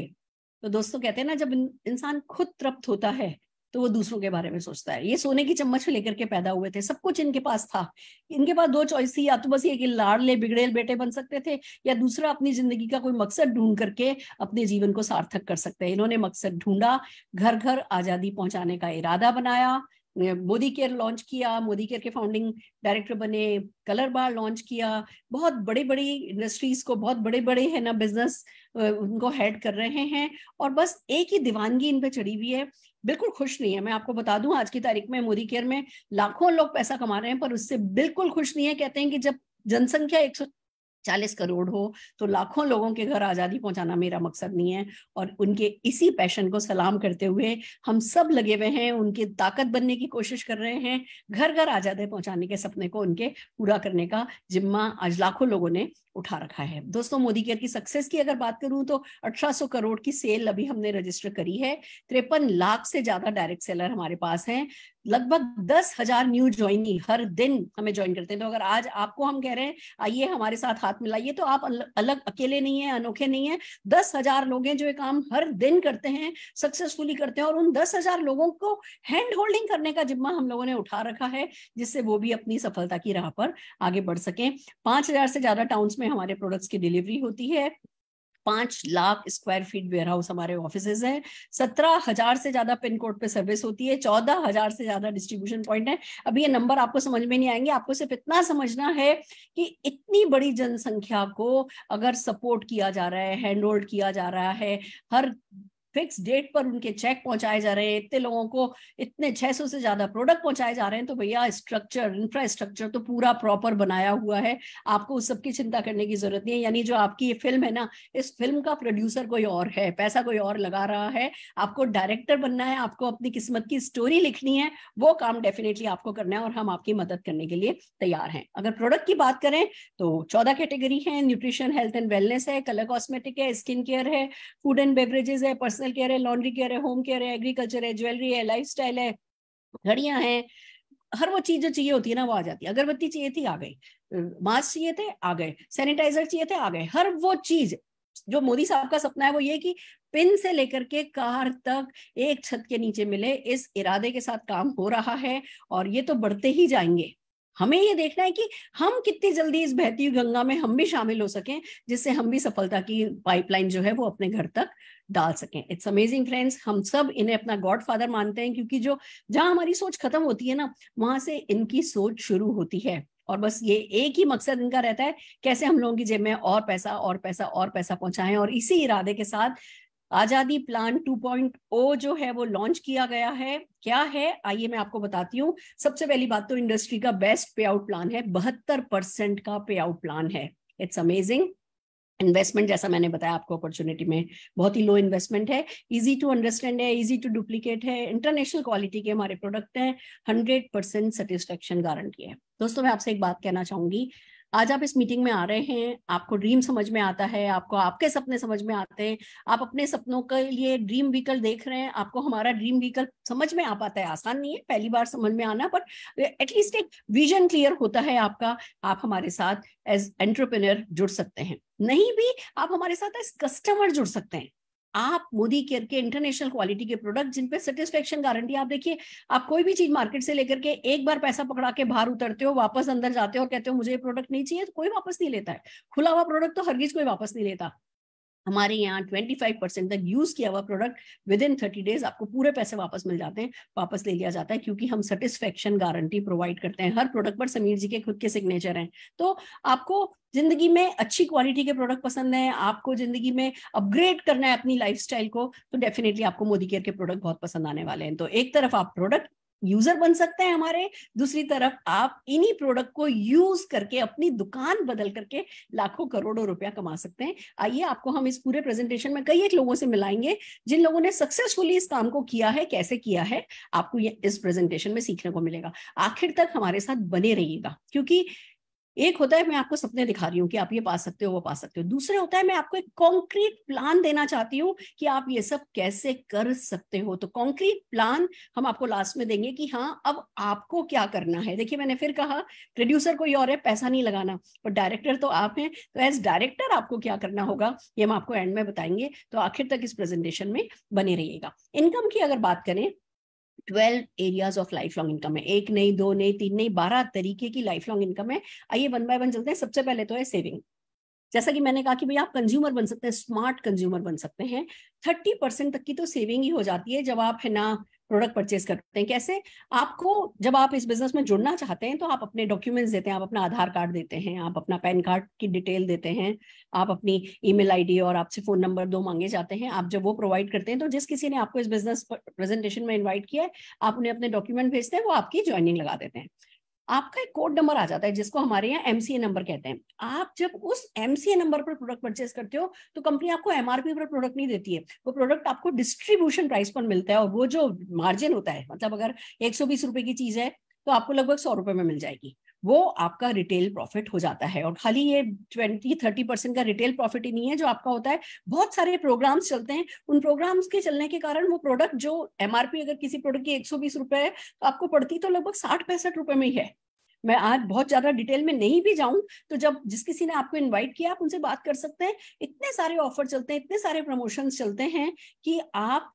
Speaker 2: तो दोस्तों कहते हैं ना जब इंसान खुद तृप्त होता है तो वो दूसरों के बारे में सोचता है। ये सोने की चम्मच लेकर के पैदा हुए थे, सब कुछ इनके पास था। इनके पास दो चॉइस थी, या तो बस ये कि लाडले बिगड़ेल बेटे बन सकते थे, या दूसरा अपनी जिंदगी का कोई मकसद ढूंढ करके अपने जीवन को सार्थक कर सकते हैं। इन्होंने मकसद ढूंढा, घर घर आजादी पहुंचाने का इरादा बनाया, मोदी केयर लॉन्च किया, मोदी केयर के फाउंडिंग डायरेक्टर बने, कलर बार लॉन्च किया, बहुत बड़ी बड़ी इंडस्ट्रीज को, बहुत बड़े बड़े है ना बिजनेस उनको हेड कर रहे हैं। और बस एक ही दीवानगी इन पे चढ़ी हुई है, बिल्कुल खुश नहीं है। मैं आपको बता दूं आज की तारीख में मोदी केयर में लाखों लोग पैसा कमा रहे हैं पर उससे बिल्कुल खुश नहीं है। कहते हैं कि जब जनसंख्या 140 करोड़ हो तो लाखों लोगों के घर आजादी पहुंचाना मेरा मकसद नहीं है। और उनके इसी पैशन को सलाम करते हुए हम सब लगे हुए हैं, उनकी ताकत बनने की कोशिश कर रहे हैं। घर घर आजादी पहुंचाने के सपने को उनके पूरा करने का जिम्मा आज लाखों लोगों ने उठा रखा है। दोस्तों मोदी केयर की सक्सेस की अगर बात करूं तो 1800 करोड़ की सेल अभी हमने रजिस्टर करी है। 53 लाख से ज्यादा डायरेक्ट सेलर हमारे पास हैं। लगभग 10,000 न्यू ज्वाइनी हर दिन हमें ज्वाइन करते हैं। तो अगर आज आपको हम कह रहे हैं आइए हमारे साथ हाथ मिलाइए, तो आप अलग अकेले नहीं है, अनोखे नहीं है। 10,000 लोग हैं जो ये काम हर दिन करते हैं, सक्सेसफुली करते हैं। और उन 10,000 लोगों को हैंड होल्डिंग करने का जिम्मा हम लोगों ने उठा रखा है, जिससे वो भी अपनी सफलता की राह पर आगे बढ़ सकें। 5,000 से ज्यादा टाउन्स में हमारे प्रोडक्ट्स की डिलीवरी होती है। 5 lakh square feet warehouse हमारे ऑफिसेज हैं। 17,000 से ज्यादा पिन कोड पे सर्विस होती है। 14,000 से ज्यादा डिस्ट्रीब्यूशन पॉइंट है। अभी ये नंबर आपको समझ में नहीं आएंगे, आपको सिर्फ इतना समझना है कि इतनी बड़ी जनसंख्या को अगर सपोर्ट किया जा रहा है, हैंड होल्ड किया जा रहा है, हर फिक्स डेट पर उनके चेक पहुंचाए जा रहे हैं, इतने लोगों को इतने 600 से ज्यादा प्रोडक्ट पहुंचाए जा रहे हैं, तो भैया स्ट्रक्चर इंफ्रास्ट्रक्चर तो पूरा प्रॉपर बनाया हुआ है। आपको उस सब की चिंता करने की जरूरत नहीं है। यानी जो आपकी ये फिल्म है ना, इस फिल्म का प्रोड्यूसर कोई और है, पैसा कोई और लगा रहा है। आपको डायरेक्टर बनना है, आपको अपनी किस्मत की स्टोरी लिखनी है, वो काम डेफिनेटली आपको करना है और हम आपकी मदद करने के लिए तैयार हैं। अगर प्रोडक्ट की बात करें तो 14 कैटेगरी है। न्यूट्रिशन, हेल्थ एंड वेलनेस है, कलर कॉस्मेटिक है, स्किन केयर है, फूड एंड बेवरेजेस है, पर्सनल केयर है, लॉन्ड्री केयर है, होम केयर है, एग्रीकल्चर है, ज्वेलरी है, लाइफस्टाइल है, घड़ियां हैं। हर वो चीज जो चाहिए होती है ना वो आ जाती है। अगरबत्ती चाहिए थी, आ गई। मास्क चाहिए थे, आ गए। सैनिटाइजर चाहिए थे, आ गए। हर वो चीज जो मोदी साहब का सपना है वो ये कि पिन से लेकर के कार तक एक छत के नीचे मिले, इस इरादे के साथ काम हो रहा है। और ये तो बढ़ते ही जाएंगे। हमें ये देखना है कि हम कितनी जल्दी इस बहती हुई गंगा में हम भी शामिल हो सकें, जिससे हम भी सफलता की पाइपलाइन जो है वो अपने घर तक डाल सकें। इट्स अमेजिंग फ्रेंड्स, हम सब इन्हें अपना गॉड फादर मानते हैं, क्योंकि जो जहां हमारी सोच खत्म होती है ना, वहां से इनकी सोच शुरू होती है। और बस ये एक ही मकसद इनका रहता है, कैसे हम लोगों की जेब में और पैसा और पैसा और पैसा पहुंचाएं। और इसी इरादे के साथ आजादी प्लान 2.0 जो है वो लॉन्च किया गया है। क्या है आइए मैं आपको बताती हूँ। सबसे पहली बात तो इंडस्ट्री का बेस्ट पे आउट प्लान है, 72% का पे आउट प्लान है। It's amazing. इन्वेस्टमेंट जैसा मैंने बताया आपको अपॉर्चुनिटी में बहुत ही लो इन्वेस्टमेंट है, इजी टू अंडरस्टैंड है, इजी टू डुप्लीकेट है, इंटरनेशनल क्वालिटी के हमारे प्रोडक्ट हैं, 100% सेटिस्फेक्शन गारंटी है। दोस्तों मैं आपसे एक बात कहना चाहूंगी, आज आप इस मीटिंग में आ रहे हैं, आपको ड्रीम समझ में आता है, आपको आपके सपने समझ में आते हैं, आप अपने सपनों के लिए ड्रीम व्हीकल देख रहे हैं, आपको हमारा ड्रीम व्हीकल समझ में आ पाता है। आसान नहीं है पहली बार समझ में आना, पर एटलीस्ट एक विजन क्लियर होता है आपका। आप हमारे साथ एज एंटरप्रेन्योर जुड़ सकते हैं, नहीं भी आप हमारे साथ एज कस्टमर जुड़ सकते हैं। आप मोदी केयर के इंटरनेशनल क्वालिटी के प्रोडक्ट जिन पे सेटिस्फेक्शन गारंटी, आप देखिए, आप कोई भी चीज मार्केट से लेकर के एक बार पैसा पकड़ा के बाहर उतरते हो, वापस अंदर जाते हो और कहते हो मुझे ये प्रोडक्ट नहीं चाहिए, तो कोई वापस नहीं लेता है। खुला हुआ प्रोडक्ट तो हरगिज कोई वापस नहीं लेता। हमारे यहाँ 25% तक यूज किया हुआ प्रोडक्ट विद इन 30 डेज आपको पूरे पैसे वापस मिल जाते हैं, वापस ले लिया जाता है, क्योंकि हम सेटिस्फेक्शन गारंटी प्रोवाइड करते हैं। हर प्रोडक्ट पर समीर जी के खुद के सिग्नेचर हैं। तो आपको जिंदगी में अच्छी क्वालिटी के प्रोडक्ट पसंद है, आपको जिंदगी में अपग्रेड करना है अपनी लाइफस्टाइल को, तो डेफिनेटली आपको मोदी केयर के प्रोडक्ट बहुत पसंद आने वाले हैं। तो एक तरफ आप प्रोडक्ट यूजर बन सकते हैं हमारे, दूसरी तरफ आप इन्हीं प्रोडक्ट को यूज करके अपनी दुकान बदल करके लाखों करोड़ों रुपया कमा सकते हैं। आइए आपको हम इस पूरे प्रेजेंटेशन में कई एक लोगों से मिलाएंगे जिन लोगों ने सक्सेसफुली इस काम को किया है, कैसे किया है, आपको ये इस प्रेजेंटेशन में सीखने को मिलेगा। आखिर तक हमारे साथ बने रहिएगा, क्योंकि एक होता है मैं आपको सपने दिखा रही हूँ कि आप ये पा सकते हो, वो पा सकते हो। दूसरे होता है मैं आपको एक कॉन्क्रीट प्लान देना चाहती हूँ कि आप ये सब कैसे कर सकते हो। तो कॉन्क्रीट प्लान हम आपको लास्ट में देंगे कि हाँ अब आपको क्या करना है। देखिए मैंने फिर कहा प्रोड्यूसर कोई और है, पैसा नहीं लगाना, और डायरेक्टर तो आप हैं। तो एज डायरेक्टर आपको क्या करना होगा ये हम आपको एंड में बताएंगे। तो आखिर तक इस प्रेजेंटेशन में बने रहिएगा। इनकम की अगर बात करें, 12 areas of life long income है। एक नहीं, दो नहीं, तीन नहीं, 12 तरीके की लाइफ लॉन्ग इनकम है। आइए वन बाय वन चलते हैं। सबसे पहले तो है सेविंग। जैसा कि मैंने कहा कि भैया आप कंज्यूमर बन सकते हैं, स्मार्ट कंज्यूमर बन सकते हैं। 30% तक की तो सेविंग ही हो जाती है जब आप है ना प्रोडक्ट परचेज करते हैं। कैसे? आपको जब आप इस बिजनेस में जुड़ना चाहते हैं तो आप अपने डॉक्यूमेंट्स देते हैं, आप अपना आधार कार्ड देते हैं, आप अपना पैन कार्ड की डिटेल देते हैं, आप अपनी ईमेल आईडी और आपसे फोन नंबर 2 मांगे जाते हैं। आप जब वो प्रोवाइड करते हैं तो जिस किसी ने आपको इस बिजनेस प्रेजेंटेशन में इन्वाइट किया है, आप उन्हें अपने डॉक्यूमेंट भेजते हैं, वो आपकी ज्वाइनिंग लगा देते हैं। आपका एक कोड नंबर आ जाता है जिसको हमारे यहाँ एमसीए नंबर कहते हैं। आप जब उस एमसीए नंबर पर प्रोडक्ट परचेज करते हो तो कंपनी आपको एमआरपी पर प्रोडक्ट नहीं देती है, वो प्रोडक्ट आपको डिस्ट्रीब्यूशन प्राइस पर मिलता है। और वो जो मार्जिन होता है, मतलब अगर 120 रुपए की चीज है तो आपको लगभग 100 रुपए में मिल जाएगी, वो आपका रिटेल प्रॉफिट हो जाता है। और खाली ये 20-30% का रिटेल प्रॉफिट ही नहीं है जो आपका होता है, बहुत सारे प्रोग्राम्स चलते हैं। उन प्रोग्राम्स के चलने के कारण वो प्रोडक्ट जो एमआरपी अगर किसी प्रोडक्ट की 120 रुपए है तो आपको पड़ती तो लगभग 60-65 रुपए में ही है। मैं आज बहुत ज्यादा डिटेल में नहीं भी जाऊं, तो जब जिस किसी ने आपको इनवाइट किया आप उनसे बात कर सकते हैं। इतने सारे ऑफर चलते हैं, इतने सारे प्रमोशंस चलते हैं कि आप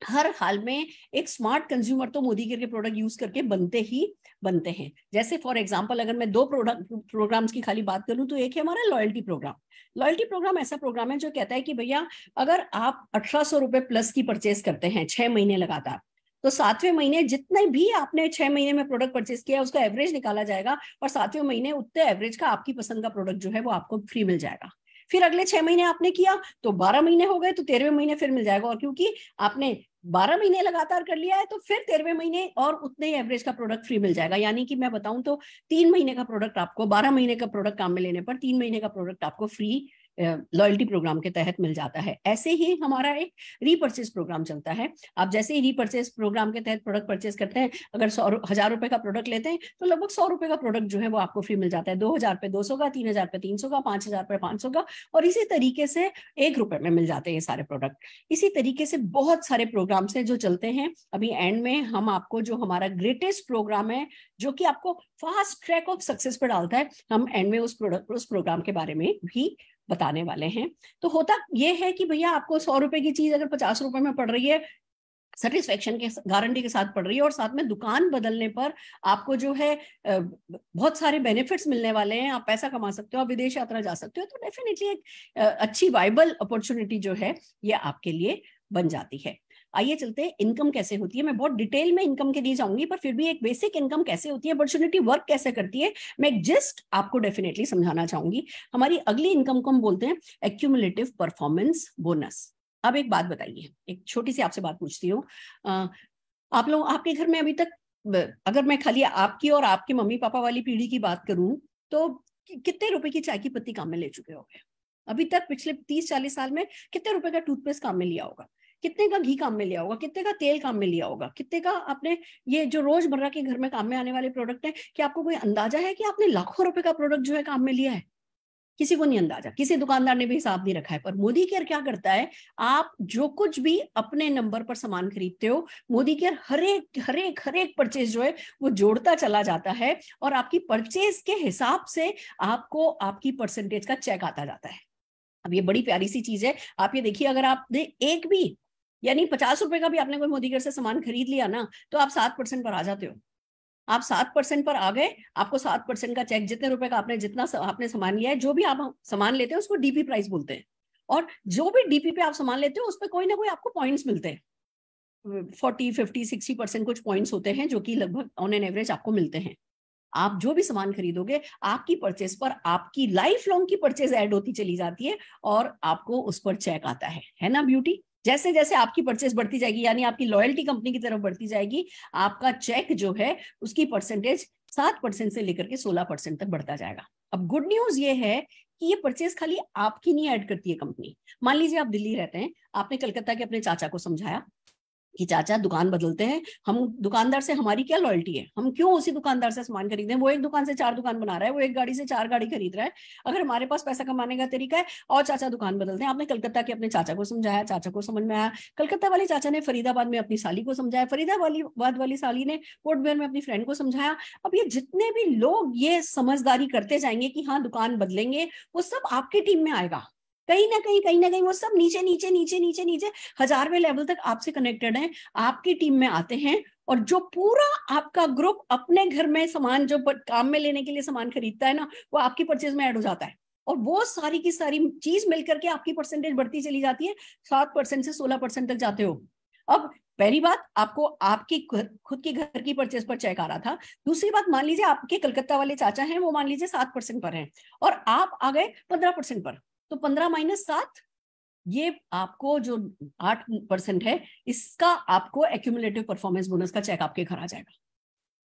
Speaker 2: हर हाल में एक स्मार्ट कंज्यूमर तो मोदी केयर के प्रोडक्ट यूज करके बनते ही बनते हैं। जैसे फॉर एग्जांपल अगर मैं 2 प्रोग्राम्स की खाली बात करूं तो एक है हमारा लॉयल्टी प्रोग्राम। लॉयल्टी प्रोग्राम ऐसा प्रोग्राम है जो कहता है कि भैया अगर आप 1800 रुपए प्लस की परचेज करते हैं 6 महीने लगातार, तो 7वें महीने जितने भी आपने 6 महीने में प्रोडक्ट परचेज किया उसका एवरेज निकाला जाएगा, और 7वें महीने उतने एवरेज का आपकी पसंद का प्रोडक्ट जो है वो आपको फ्री मिल जाएगा। फिर अगले 6 महीने आपने किया तो 12 महीने हो गए, तो 13वें महीने फिर मिल जाएगा। और क्योंकि आपने 12 महीने लगातार कर लिया है तो फिर 13वें महीने और उतने ही एवरेज का प्रोडक्ट फ्री मिल जाएगा। यानी कि मैं बताऊं तो 3 महीने का प्रोडक्ट आपको 12 महीने का प्रोडक्ट काम में लेने पर 3 महीने का प्रोडक्ट आपको फ्री लॉयल्टी प्रोग्राम के तहत मिल जाता है। ऐसे ही हमारा एक रीपर्चेज प्रोग्राम चलता है। आप जैसे ही रीपर्चेज प्रोग्राम के तहत प्रोडक्ट परचेज करते हैं, अगर 1000 रुपए का प्रोडक्ट लेते हैं तो लगभग 100 रुपए का प्रोडक्ट जो है वो आपको फ्री मिल जाता है। 2000 पे 200 का, 3000 पे 300 का, 5000 पे 500 का, और इसी तरीके से 1 रुपए में मिल जाते हैं ये सारे प्रोडक्ट। इसी तरीके से बहुत सारे प्रोग्राम्स हैं जो चलते हैं। अभी एंड में हम आपको जो हमारा ग्रेटेस्ट प्रोग्राम है जो कि आपको फास्ट ट्रैक ऑफ सक्सेस पर डालता है, हम एंड में उस प्रोग्राम के बारे में भी बताने वाले हैं। तो होता यह है कि भैया आपको 100 रुपए की चीज अगर 50 रुपए में पड़ रही है, सेटिस्फेक्शन के गारंटी के साथ पड़ रही है, और साथ में दुकान बदलने पर आपको जो है बहुत सारे बेनिफिट्स मिलने वाले हैं, आप पैसा कमा सकते हो, आप विदेश यात्रा जा सकते हो, तो डेफिनेटली एक अच्छी वाइबल अपॉर्चुनिटी जो है ये आपके लिए बन जाती है। आइए चलते हैं इनकम कैसे होती है। मैं बहुत डिटेल में इनकम के लिए जाऊंगी, पर फिर भी एक बेसिक इनकम कैसे होती है, अपॉर्चुनिटी वर्क कैसे करती है, मैं एक जस्ट आपको डेफिनेटली समझाना चाहूंगी। हमारी अगली इनकम को हम बोलते हैं एक्यूमुलेटिव परफॉर्मेंस बोनस। अब एक बात बताइए, एक छोटी सी आपसे बात पूछती हूँ, आप लोग आपके घर में अभी तक, अगर मैं खाली आपकी और आपके मम्मी पापा वाली पीढ़ी की बात करूं तो कितने रुपए की चाय की पत्ती काम में ले चुके होंगे अभी तक? पिछले 30-40 साल में कितने रुपए का टूथपेस्ट काम में लिया होगा, कितने का घी काम में लिया होगा, कितने का तेल काम में लिया होगा, कितने का आपने ये जो रोजमर्रा के घर में काम में आने वाले प्रोडक्ट हैं, क्या आपको कोई अंदाजा है कि आपने लाखों रुपए का प्रोडक्ट जो है काम में लिया है? किसी को नहीं अंदाजा, किसी दुकानदार ने भी हिसाब नहीं रखा है। पर मोदी केयर क्या करता है, आप जो कुछ भी अपने नंबर पर सामान खरीदते हो, मोदी केयर हर एक परचेज जो है वो जोड़ता चला जाता है, और आपकी परचेज के हिसाब से आपको आपकी परसेंटेज का चेक आता जाता है। अब ये बड़ी प्यारी सी चीज है। आप ये देखिए, अगर आपने एक भी यानी 50 रुपए का भी आपने कोई मोदी केयर से सामान खरीद लिया ना, तो आप 7% पर आ जाते हो। आप 7% पर आ गए, आपको 7% का चेक, जितने रुपए का आपने जितना आपने सामान लिया है, जो भी आप सामान लेते हैं उसको डीपी प्राइस बोलते हैं, और जो भी डीपी पे आप सामान लेते हो उस पर कोई ना कोई आपको पॉइंट्स मिलते हैं, 40, 50, 60% कुछ पॉइंट्स होते हैं जो कि लगभग ऑन एन एवरेज आपको मिलते हैं। आप जो भी सामान खरीदोगे आपकी परचेज पर आपकी लाइफ लॉन्ग की परचेज ऐड होती चली जाती है और आपको उस पर चेक आता है ना ब्यूटी। जैसे जैसे आपकी परचेज बढ़ती जाएगी यानी आपकी लॉयल्टी कंपनी की तरफ बढ़ती जाएगी, आपका चेक जो है उसकी परसेंटेज 7% से लेकर के 16% तक बढ़ता जाएगा। अब गुड न्यूज ये है कि ये परचेज खाली आपकी नहीं ऐड करती है कंपनी। मान लीजिए आप दिल्ली रहते हैं, आपने कलकत्ता के अपने चाचा को समझाया कि चाचा दुकान बदलते हैं, हम दुकानदार से हमारी क्या लॉयल्टी है, हम क्यों उसी दुकानदार से सामान खरीदें, वो एक दुकान से 4 दुकान बना रहा है, वो एक गाड़ी से 4 गाड़ी खरीद रहा है, अगर हमारे पास पैसा कमाने का तरीका है और चाचा दुकान बदलते हैं। आपने कलकत्ता के अपने चाचा को समझाया, चाचा को समझ में आया, कलकत्ता वाले चाचा ने फरीदाबाद में अपनी साली को समझाया, फरीदाबाद वाली साली ने पोर्ट ब्लेयर में अपनी फ्रेंड को समझाया। अब ये जितने भी लोग ये समझदारी करते जाएंगे कि हाँ दुकान बदलेंगे, वो सब आपकी टीम में आएगा। कहीं ना कहीं वो सब नीचे नीचे नीचे नीचे नीचे 1000वें लेवल तक आपसे कनेक्टेड है, आपकी टीम में आते हैं। और जो पूरा आपका ग्रुप अपने घर में सामान जो काम में लेने के लिए सामान खरीदता है ना, वो आपकी परचेज में ऐड हो जाता है और वो सारी की सारी चीज मिलकर के आपकी परसेंटेज बढ़ती चली जाती है, 7% से 16% तक जाते हो। अब पहली बात, आपको आपकी खुद की घर की परचेज पर चेक आ रहा था। दूसरी बात, मान लीजिए आपके कलकत्ता वाले चाचा हैं, वो मान लीजिए 7% पर हैं और आप आ गए 15% पर, तो 15 - 7, ये आपको जो 8% है इसका आपको एक्यूमुलेटिव परफॉर्मेंस बोनस का चेक आपके घर आ जाएगा।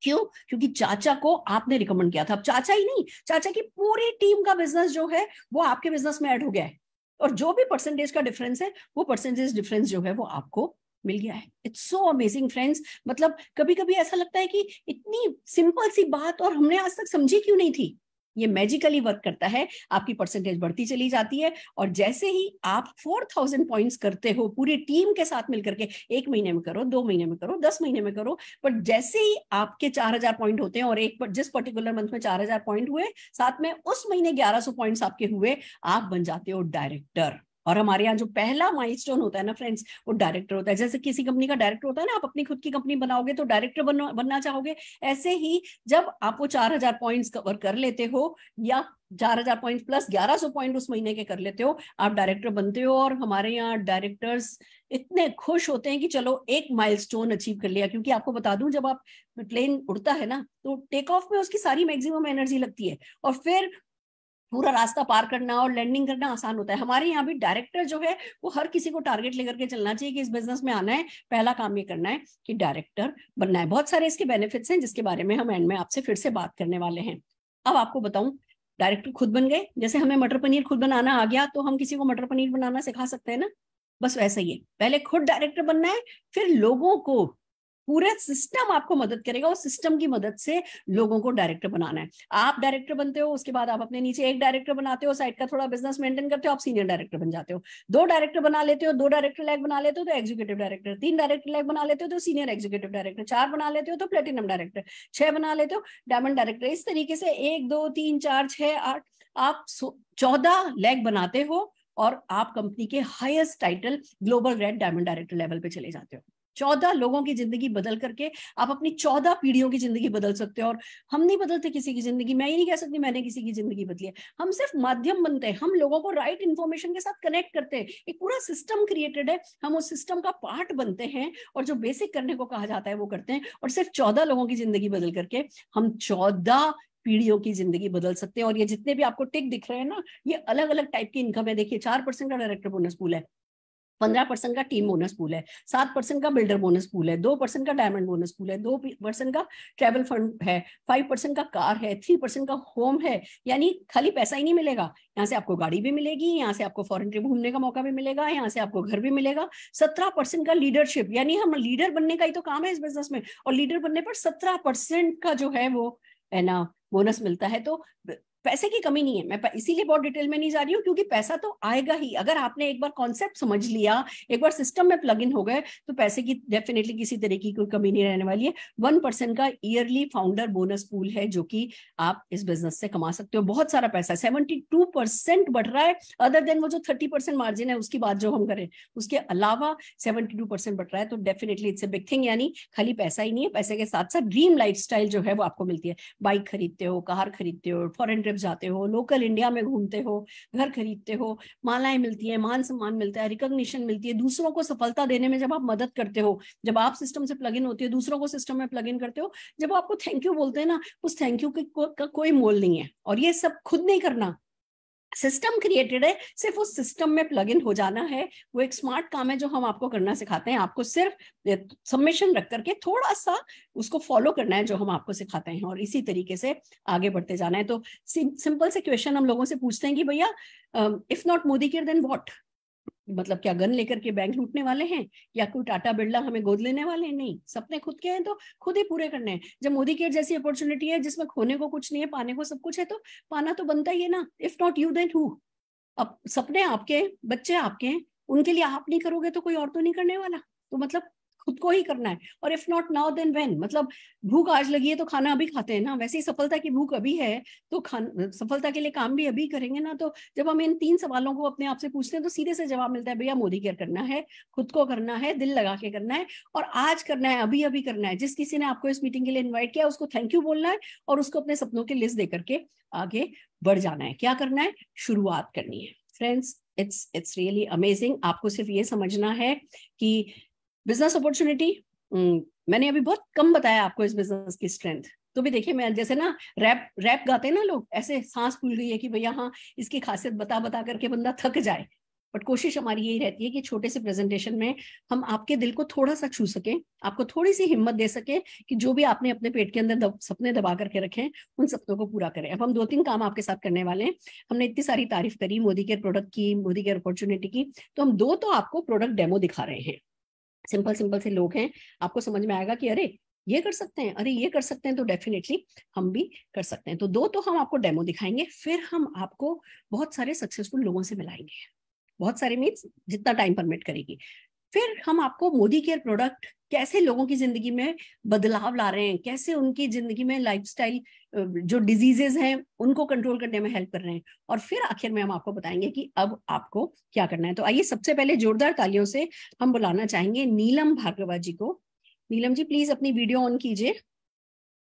Speaker 2: क्यों? क्योंकि चाचा को आपने रिकमेंड किया था। अब चाचा ही नहीं, चाचा की पूरी टीम का बिजनेस जो है वो आपके बिजनेस में ऐड हो गया है और जो भी परसेंटेज का डिफरेंस है वो परसेंटेज डिफरेंस जो है वो आपको मिल गया है। It's so amazing friends. मतलब कभी कभी ऐसा लगता है कि इतनी सिंपल सी बात और हमने आज तक समझी क्यों नहीं थी। ये मैजिकली वर्क करता है, आपकी परसेंटेज बढ़ती चली जाती है और जैसे ही आप 4000 पॉइंट्स करते हो पूरी टीम के साथ मिलकर के, 1 महीने में करो, 2 महीने में करो, 10 महीने में करो, पर जैसे ही आपके 4000 पॉइंट होते हैं और जिस पर्टिकुलर मंथ में 4000 पॉइंट हुए, साथ में उस महीने 1100 पॉइंट्स आपके हुए, आप बन जाते हो डायरेक्टर। और हमारे यहाँ जो पहला माइलस्टोन होता है ना फ्रेंड्स, वो डायरेक्टर होता है। जैसे किसी कंपनी का डायरेक्टर होता है ना, आप अपनी खुद की कंपनी बनाओगे तो डायरेक्टर बनना चाहोगे, ऐसे ही जब आप वो 4000 पॉइंट्स कवर कर लेते हो या 4000 पॉइंट प्लस 1100 पॉइंट उस महीने के कर लेते हो, आप डायरेक्टर बनते हो। और हमारे यहाँ डायरेक्टर्स इतने खुश होते हैं कि चलो एक माइलस्टोन अचीव कर लिया। क्योंकि आपको बता दूं, जब आप प्लेन उड़ता है ना तो टेक ऑफ में उसकी सारी मैक्सिमम एनर्जी लगती है और फिर पूरा रास्ता पार करना और लैंडिंग करना आसान होता है। हमारे यहाँ भी डायरेक्टर जो है वो हर किसी को टारगेट लेकर के चलना चाहिए कि इस बिजनेस में आना है, पहला काम ये करना है कि डायरेक्टर बनना है। बहुत सारे इसके बेनिफिट्स हैं जिसके बारे में हम एंड में आपसे फिर से बात करने वाले हैं। अब आपको बताऊं, डायरेक्टर खुद बन गए, जैसे हमें मटर पनीर खुद बनाना आ गया तो हम किसी को मटर पनीर बनाना सिखा सकते हैं ना, बस वैसा ही है। पहले खुद डायरेक्टर बनना है, फिर लोगों को, पूरे सिस्टम आपको मदद करेगा, उस सिस्टम की मदद से लोगों को डायरेक्टर बनाना है। आप डायरेक्टर बनते हो, उसके बाद आप अपने नीचे एक डायरेक्टर बनाते हो, साइड का थोड़ा बिजनेस मेंटेन करते हो, आप सीनियर डायरेक्टर बन जाते हो। 2 डायरेक्टर बना लेते हो, 2 डायरेक्टर लैग बना लेते हो तो एग्जीक्यूटिव डायरेक्टर, 3 डायरेक्टर लैग बना लेते हो तो सीनियर एग्जीक्यूटिव डायरेक्टर, 4 बना लेते हो तो प्लेटिनम डायरेक्टर, 6 बना लेते हो डायमंड डायरेक्टर। इस तरीके से 1 2 3 4 6 8 आप 14 लैग बनाते हो और आप कंपनी के highest title global red diamond director level पे चले जाते हो। 14 लोगों की जिंदगी बदल करके आप अपनी 14 पीढ़ियों की जिंदगी बदल सकते हो। और हम नहीं बदलते किसी की जिंदगी, मैं ये नहीं कह सकती मैंने किसी की जिंदगी बदली है, हम सिर्फ माध्यम बनते हैं, हम लोगों को राइट इन्फॉर्मेशन के साथ कनेक्ट करते हैं। एक पूरा सिस्टम क्रिएटेड है, हम उस सिस्टम का पार्ट बनते हैं और जो बेसिक करने को कहा जाता है वो करते हैं। और सिर्फ 14 लोगों की जिंदगी बदल करके हम 14 पीढ़ियों की जिंदगी बदल सकते हैं। और ये जितने भी आपको टिक दिख रहे हैं ना, ये अलग अलग टाइप की इनकम है। देखिए 4% का डायरेक्टर बोनस पूल है, 15% का टीम बोनस पूल है, 7% का बिल्डर बोनस पूल है, 2% का डायमंड बोनस पूल है, 2% का ट्रैवल फंड है, 5% का कार है, 3% का होम है। यानी खाली पैसा ही नहीं मिलेगा, यहाँ से आपको गाड़ी भी मिलेगी, यहाँ से आपको फॉरेन ट्रिप घूमने का मौका भी मिलेगा, यहाँ से आपको घर भी मिलेगा। 17% का लीडरशिप, यानी हम लीडर बनने का ही तो काम है इस बिजनेस में, और लीडर बनने पर 17% का जो है वो है ना बोनस मिलता है। तो पैसे की कमी नहीं है। मैं इसीलिए बहुत डिटेल में नहीं जा रही हूँ क्योंकि पैसा तो आएगा ही। अगर आपने एक बार कॉन्सेप्ट समझ लिया, एक बार सिस्टम में प्लग इन हो गए, तो पैसे की डेफिनेटली किसी तरह की कोई कमी नहीं रहने वाली है। 1% का ईयरली फाउंडर बोनस पूल है जो कि आप इस बिजनेस से कमा सकते हो बहुत सारा पैसा। 72% बढ़ रहा है, अदर देन वो जो 30% मार्जिन है उसकी बात जो हम करें, उसके अलावा 72% बढ़ रहा है। तो definitely it's a big thing. यानी खाली पैसा ही नहीं है, पैसे के साथ साथ ड्रीम लाइफस्टाइल जो है वो आपको मिलती है। बाइक खरीदते हो, कार खरीदते हो, फॉरेन ट्रिप जाते हो, लोकल इंडिया में घूमते हो, घर खरीदते हो, मालाएं मिलती है, मान सम्मान मिलता है, रिकॉग्निशन मिलती है, दूसरों को सफलता देने में जब आप मदद करते हो, जब आप सिस्टम से प्लग इन होते हो, दूसरों को सिस्टम में प्लग इन करते हो, जब आपको थैंक यू बोलते हैं ना, उस थैंक यू का कोई मोल नहीं है। और ये सब खुद नहीं करना, सिस्टम क्रिएटेड है, सिर्फ उस सिस्टम में प्लग इन हो जाना है। वो एक स्मार्ट काम है जो हम आपको करना सिखाते हैं। आपको सिर्फ सबमिशन रख करके थोड़ा सा उसको फॉलो करना है जो हम आपको सिखाते हैं, और इसी तरीके से आगे बढ़ते जाना है। तो सिंपल से क्वेश्चन हम लोगों से पूछते हैं कि भैया, if not Modicare then what, मतलब क्या गन लेकर के बैंक लूटने वाले हैं, या कोई टाटा बिरला हमें गोद लेने वाले हैं? नहीं, सपने खुद के हैं तो खुद ही पूरे करने हैं। जब मोदी केयर जैसी अपॉर्चुनिटी है जिसमें खोने को कुछ नहीं है, पाने को सब कुछ है, तो पाना तो बनता ही है ना। If not you then who? अब सपने आपके, बच्चे आपके हैं, उनके लिए आप नहीं करोगे तो कोई और तो नहीं करने वाला। तो मतलब खुद को ही करना है। और if not now then when, मतलब भूख आज लगी है तो खाना अभी खाते हैं ना, वैसे ही सफलता की भूख अभी है तो सफलता के लिए काम भी अभी करेंगे ना। तो जब हम इन 3 सवालों को अपने आप से पूछते हैं तो सीधे से जवाब मिलता है, भैया मोदी केयर करना है, खुद को करना है, दिल लगा के करना है, और आज करना है, अभी अभी करना है। जिस किसी ने आपको इस मीटिंग के लिए इन्वाइट किया उसको थैंक यू बोलना है, और उसको अपने सपनों की लिस्ट देकर के आगे बढ़ जाना है। क्या करना है? शुरुआत करनी है। Friends, it's really amazing. आपको सिर्फ ये समझना है कि बिजनेस अपॉर्चुनिटी, मैंने अभी बहुत कम बताया आपको इस बिजनेस की स्ट्रेंथ। तो भी देखिए, मैं जैसे ना रैप गाते हैं ना लोग, ऐसे सांस फूल गई है कि भैया हाँ, इसकी खासियत बता बता करके बंदा थक जाए। बट कोशिश हमारी यही रहती है कि छोटे से प्रेजेंटेशन में हम आपके दिल को थोड़ा सा छू सके, आपको थोड़ी सी हिम्मत दे सके कि जो भी आपने अपने पेट के अंदर सपने दबा करके रखे हैं उन सपनों को पूरा करें। अब हम 2-3 काम आपके साथ करने वाले हैं। हमने इतनी सारी तारीफ करी मोदी केयर प्रोडक्ट की, मोदी केयर अपॉर्चुनिटी की, तो हम 2 तो आपको प्रोडक्ट डेमो दिखा रहे हैं। सिंपल सिंपल से लोग हैं, आपको समझ में आएगा कि अरे ये कर सकते हैं, अरे ये कर सकते हैं, तो डेफिनेटली हम भी कर सकते हैं। तो 2 तो हम आपको डेमो दिखाएंगे, फिर हम आपको बहुत सारे सक्सेसफुल लोगों से मिलाएंगे। बहुत सारे मीन्स जितना टाइम परमिट करेगी। फिर हम आपको मोदी केयर प्रोडक्ट कैसे लोगों की जिंदगी में बदलाव ला रहे हैं, कैसे उनकी जिंदगी में लाइफस्टाइल जो डिजीजेज हैं उनको कंट्रोल करने में हेल्प कर रहे हैं, और फिर आखिर में हम आपको बताएंगे कि अब आपको क्या करना है। तो आइए सबसे पहले जोरदार तालियों से हम बुलाना चाहेंगे नीलम भार्गवा जी को। नीलम जी प्लीज अपनी वीडियो ऑन कीजिए।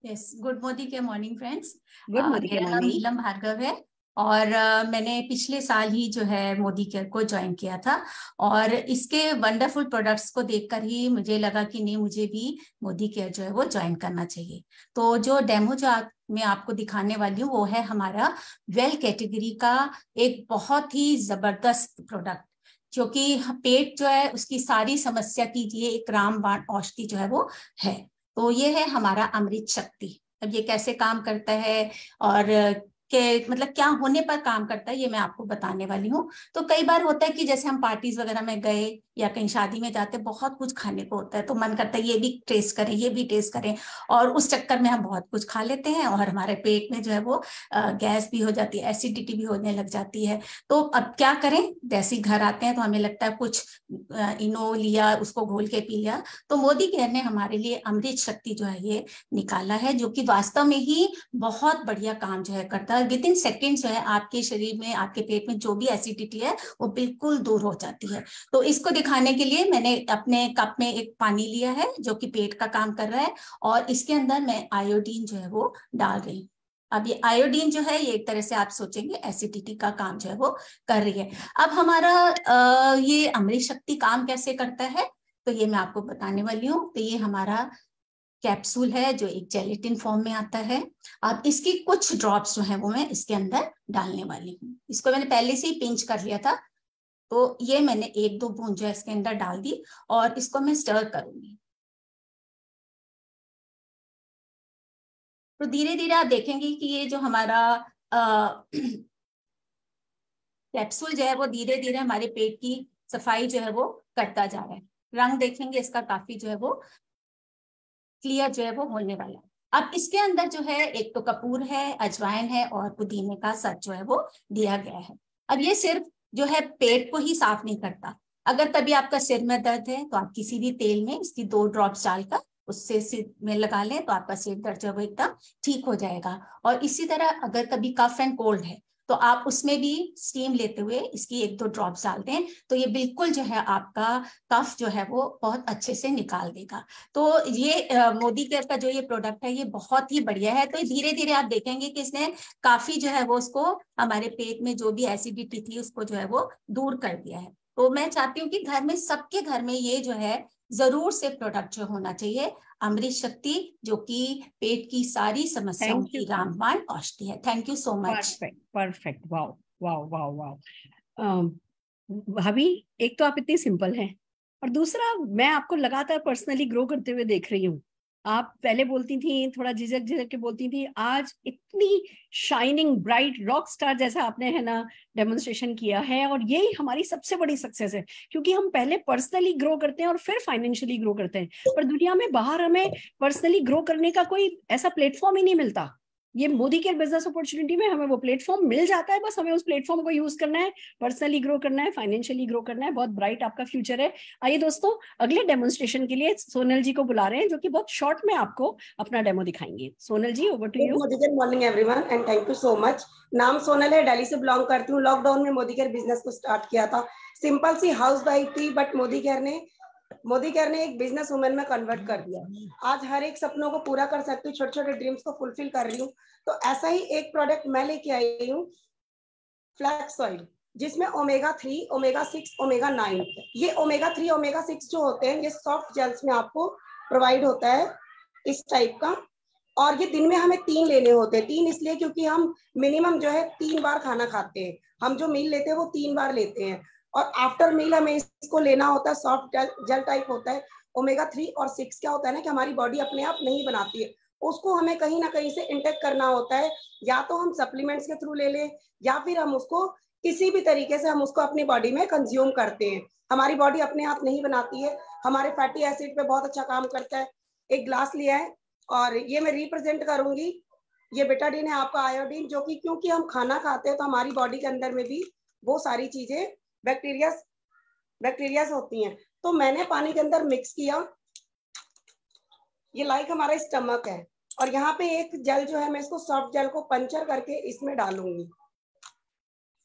Speaker 3: यस, गुड मोदी के मॉर्निंग फ्रेंड्स।
Speaker 2: गुड मोदी के
Speaker 3: मेरा नाम
Speaker 2: मॉर्निंग।
Speaker 3: नीलम भार्गव है, और मैंने पिछले साल ही जो है मोदी केयर को ज्वाइन किया था, और इसके वंडरफुल प्रोडक्ट्स को देखकर ही मुझे लगा कि नहीं, मुझे भी मोदी केयर जो है वो ज्वाइन करना चाहिए। तो जो डेमो जो मैं आपको दिखाने वाली हूँ वो है हमारा वेल कैटेगरी का एक बहुत ही जबरदस्त प्रोडक्ट, जो कि पेट जो है उसकी सारी समस्या की लिए एक रामबाण औषधि जो है वो है। तो ये है हमारा अमृत शक्ति। अब ये कैसे काम करता है और के मतलब क्या होने पर काम करता है, ये मैं आपको बताने वाली हूँ। तो कई बार होता है कि जैसे हम पार्टीज वगैरह में गए या कहीं शादी में जाते, बहुत कुछ खाने को होता है, तो मन करता है ये भी टेस्ट करें, ये भी टेस्ट करें, और उस चक्कर में हम बहुत कुछ खा लेते हैं और हमारे पेट में जो है वो गैस भी हो जाती है, एसिडिटी भी होने लग जाती है। तो अब क्या करें, जैसे घर आते हैं तो हमें लगता है कुछ इनो लिया, उसको घोल के पी लिया। तो मोदी केयर ने हमारे लिए अमृत शक्ति जो है ये निकाला है, जो कि वास्तव में ही बहुत बढ़िया काम जो है करता है। विद इन सेकेंड जो है आपके शरीर में, आपके पेट में जो भी एसिडिटी है वो बिल्कुल दूर हो जाती है। तो इसको दिखाने के लिए मैंने अपने कप में एक पानी लिया है जो कि पेट का काम कर रहा है, और इसके अंदर मैं आयोडीन जो है वो डाल रही हूँ। अब ये आयोडीन जो है ये एक तरह से आप सोचेंगे एसिडिटी का काम जो है वो कर रही है। अब हमारा ये अमृत शक्ति काम कैसे करता है, तो ये मैं आपको बताने वाली हूँ। तो ये हमारा कैप्सूल है जो एक जेलेटिन फॉर्म में आता है। अब इसकी कुछ ड्रॉप्स जो है वो मैं इसके अंदर डालने वाली हूँ। इसको मैंने पहले से ही पिंच कर लिया था, तो ये मैंने 1-2 बूंद जो है इसके अंदर डाल दी, और इसको मैं स्टर करूंगी। तो धीरे धीरे आप देखेंगे कि ये जो हमारा कैप्सूल जो है वो धीरे धीरे हमारे पेट की सफाई जो है वो करता जा रहा है। रंग देखेंगे इसका काफी जो है वो क्लियर जो है वो होने वाला है। अब इसके अंदर जो है एक तो कपूर है, अजवाइन है, और पुदीने का सत जो है वो दिया गया है। अब ये सिर्फ जो है पेट को ही साफ नहीं करता। अगर कभी आपका सिर में दर्द है तो आप किसी भी तेल में इसकी 2 ड्रॉप्स डालकर उससे सिर में लगा लें, तो आपका सिर दर्द जो है वो एकदम ठीक हो जाएगा। और इसी तरह अगर कभी कफ एंड कोल्ड है तो आप उसमें भी स्टीम लेते हुए इसकी 1-2 ड्रॉप्स डालते हैं तो ये बिल्कुल जो है आपका कफ जो है वो बहुत अच्छे से निकाल देगा। तो ये मोदी केयर का जो ये प्रोडक्ट है ये बहुत ही बढ़िया है। तो धीरे धीरे आप देखेंगे कि इसने काफी जो है वो उसको हमारे पेट में जो भी एसिडिटी थी उसको जो है वो दूर कर दिया है। तो मैं चाहती हूँ कि घर में, सबके घर में ये जो है जरूर से प्रोडक्ट जो होना चाहिए, अमृत शक्ति, जो कि पेट की सारी समस्याओं की रामबाण औषधि है। Thank you so much.
Speaker 2: Perfect perfect, wow wow wow wow. भाभी, एक तो आप इतनी सिंपल हैं, और दूसरा मैं आपको लगातार पर्सनली ग्रो करते हुए देख रही हूँ। आप पहले बोलती थी, थोड़ा झिझक झिझक के बोलती थी, आज इतनी शाइनिंग ब्राइट रॉक स्टार जैसा आपने है ना डेमोन्स्ट्रेशन किया है। और यही हमारी सबसे बड़ी सक्सेस है, क्योंकि हम पहले पर्सनली ग्रो करते हैं और फिर फाइनेंशियली ग्रो करते हैं, पर दुनिया में बाहर हमें पर्सनली ग्रो करने का कोई ऐसा प्लेटफॉर्म ही नहीं मिलता। ये मोदी केयर बिजनेस अपॉर्चुनिटी में हमें वो प्लेटफॉर्म मिल जाता है, बस हमें उस प्लेटफॉर्म को यूज करना है, पर्सनली ग्रो करना है, फाइनेंशियली ग्रो करना है। बहुत ब्राइट आपका फ्यूचर है। आइए दोस्तों, अगले डेमोन्स्ट्रेशन के लिए सोनल जी को बुला रहे हैं, जो कि बहुत शॉर्ट में आपको अपना डेमो दिखाएंगे। Sonal ji, over to you.
Speaker 1: Good morning everyone and thank you so much. नाम सोनल है, दिल्ली से बिलोंग करती हूँ। लॉकडाउन में मोदी केयर बिजनेस को स्टार्ट किया था। सिंपल सी हाउस वाइफ थी, बट मोदी केयर ने एक बिजनेस वुमेन में कन्वर्ट कर दिया। आज हर एक सपनों को पूरा कर सकती हूँ, छोटे छोटे ड्रीम्स को फुलफिल कर रही हूँ। तो ऐसा ही एक प्रोडक्ट मैं लेके आई हूँ, फ्लैक्स ऑयल, जिसमें ओमेगा 3, ओमेगा 6, ओमेगा 9, ये ओमेगा 3, ओमेगा 6 जो होते हैं, ये सॉफ्ट जेल्स में आपको प्रोवाइड होता है इस टाइप का। और ये दिन में हमें 3 लेने होते हैं। 3 इसलिए क्योंकि हम मिनिमम जो है 3 बार खाना खाते हैं। हम जो मील लेते हैं वो 3 बार लेते हैं, और आफ्टर मील हमें इसको लेना होता है। सॉफ्ट जेल टाइप होता है। ओमेगा 3 और 6 क्या होता है ना, कि हमारी बॉडी अपने आप नहीं बनाती है, उसको हमें कहीं ना कहीं से इंटेक करना होता है। या तो हम सप्लीमेंट्स के थ्रू ले लें, या फिर हम उसको किसी भी तरीके से हम उसको अपनी बॉडी में कंज्यूम करते हैं। हमारी बॉडी अपने आप नहीं बनाती है। हमारे फैटी एसिड पे बहुत अच्छा काम करता है। एक ग्लास लिया है, और ये मैं रिप्रेजेंट करूंगी, ये बेटाडीन है आपका, आयोडीन, जो कि क्योंकि हम खाना खाते हैं तो हमारी बॉडी के अंदर में भी वो सारी चीजें बैक्टीरिया होती हैं। तो मैंने पानी के अंदर मिक्स किया। ये लाइक हमारा स्टमक है, और यहाँ पे एक जेल जो है, मैं इसको सॉफ्ट जेल को पंचर करके इसमें डालूंगी।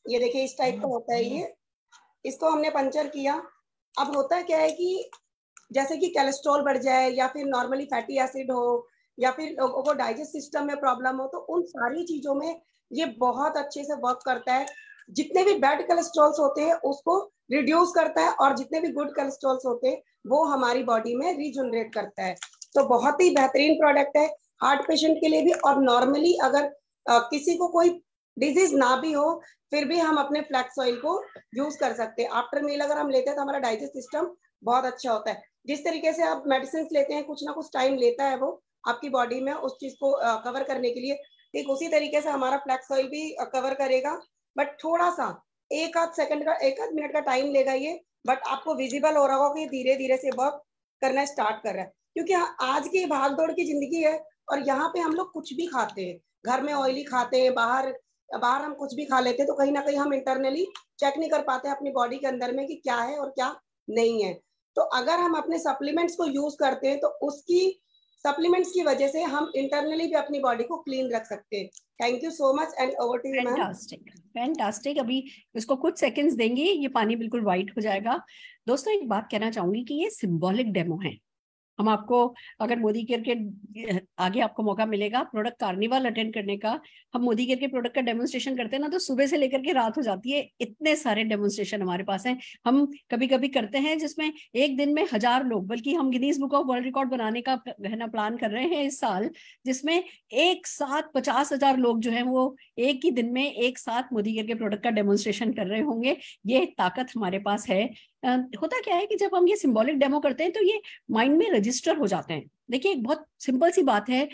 Speaker 1: ये देखिए इस टाइप का होता है ये। इसको हमने पंचर किया। अब होता क्या है कि जैसे कि कोलेस्ट्रॉल बढ़ जाए, या फिर नॉर्मली फैटी एसिड हो, या फिर लोगों को डाइजेस्ट सिस्टम में प्रॉब्लम हो, तो उन सारी चीजों में ये बहुत अच्छे से वर्क करता है। जितने भी बैड कोलेस्ट्रॉल्स होते हैं उसको रिड्यूस करता है, और जितने भी गुड कोलेस्ट्रॉल्स होते हैं वो हमारी बॉडी में रीजनरेट करता है। तो बहुत ही बेहतरीन प्रोडक्ट है हार्ट पेशेंट के लिए भी। और नॉर्मली अगर किसी को कोई डिजीज ना भी हो, फिर भी हम अपने फ्लैक्स ऑयल को यूज कर सकते हैं। आफ्टर मील अगर हम लेते हैं तो हमारा डाइजेस्ट सिस्टम बहुत अच्छा होता है। जिस तरीके से आप मेडिसिन लेते हैं, कुछ ना कुछ टाइम लेता है वो आपकी बॉडी में उस चीज को कवर करने के लिए, ठीक उसी तरीके से हमारा फ्लैक्स ऑयल भी कवर करेगा। बट थोड़ा सा एक आध मिनट का टाइम लेगा ये, बट आपको विजिबल हो रहा होगा कि धीरे धीरे से वर्क करना स्टार्ट कर रहा है। क्योंकि आज की भाग दौड़ की जिंदगी है, और यहाँ पे हम लोग कुछ भी खाते हैं, घर में ऑयली खाते हैं, बाहर हम कुछ भी खा लेते हैं, तो कहीं ना कहीं हम इंटरनली चेक नहीं कर पाते अपनी बॉडी के अंदर में कि क्या है और क्या नहीं है। तो अगर हम अपने सप्लीमेंट्स को यूज करते हैं, तो उसकी सप्लीमेंट्स की वजह से हम इंटरनली भी अपनी बॉडी को क्लीन रख सकते हैं। Thank you so much and over to you ma'am.
Speaker 2: Fantastic. अभी इसको कुछ सेकंड्स देंगे, ये पानी बिल्कुल व्हाइट हो जाएगा। दोस्तों, एक बात कहना चाहूंगी कि ये सिंबॉलिक डेमो है। हम आपको, अगर मोदी केयर के आगे आपको मौका मिलेगा प्रोडक्ट कार्निवल अटेंड करने का, हम मोदी केयर के प्रोडक्ट का डेमोन्स्ट्रेशन करते हैं ना, तो सुबह से लेकर के रात हो जाती है। इतने सारे डेमोन्स्ट्रेशन हमारे पास हैं। हम कभी कभी करते हैं जिसमें एक दिन में 1000 लोग, बल्कि हम Guinness book of world record बनाने का कहना प्लान कर रहे हैं इस साल, जिसमें एक साथ 50,000 लोग जो है वो एक ही दिन में एक साथ मोदी केयर के प्रोडक्ट का डेमोन्स्ट्रेशन कर रहे होंगे। ये ताकत हमारे पास है। होता क्या है कि जब हम ये सिंबॉलिक डेमो करते हैं तो ये माइंड में रजिस्टर हो जाते हैं। देखिए, एक बहुत सिंपल सी बात है,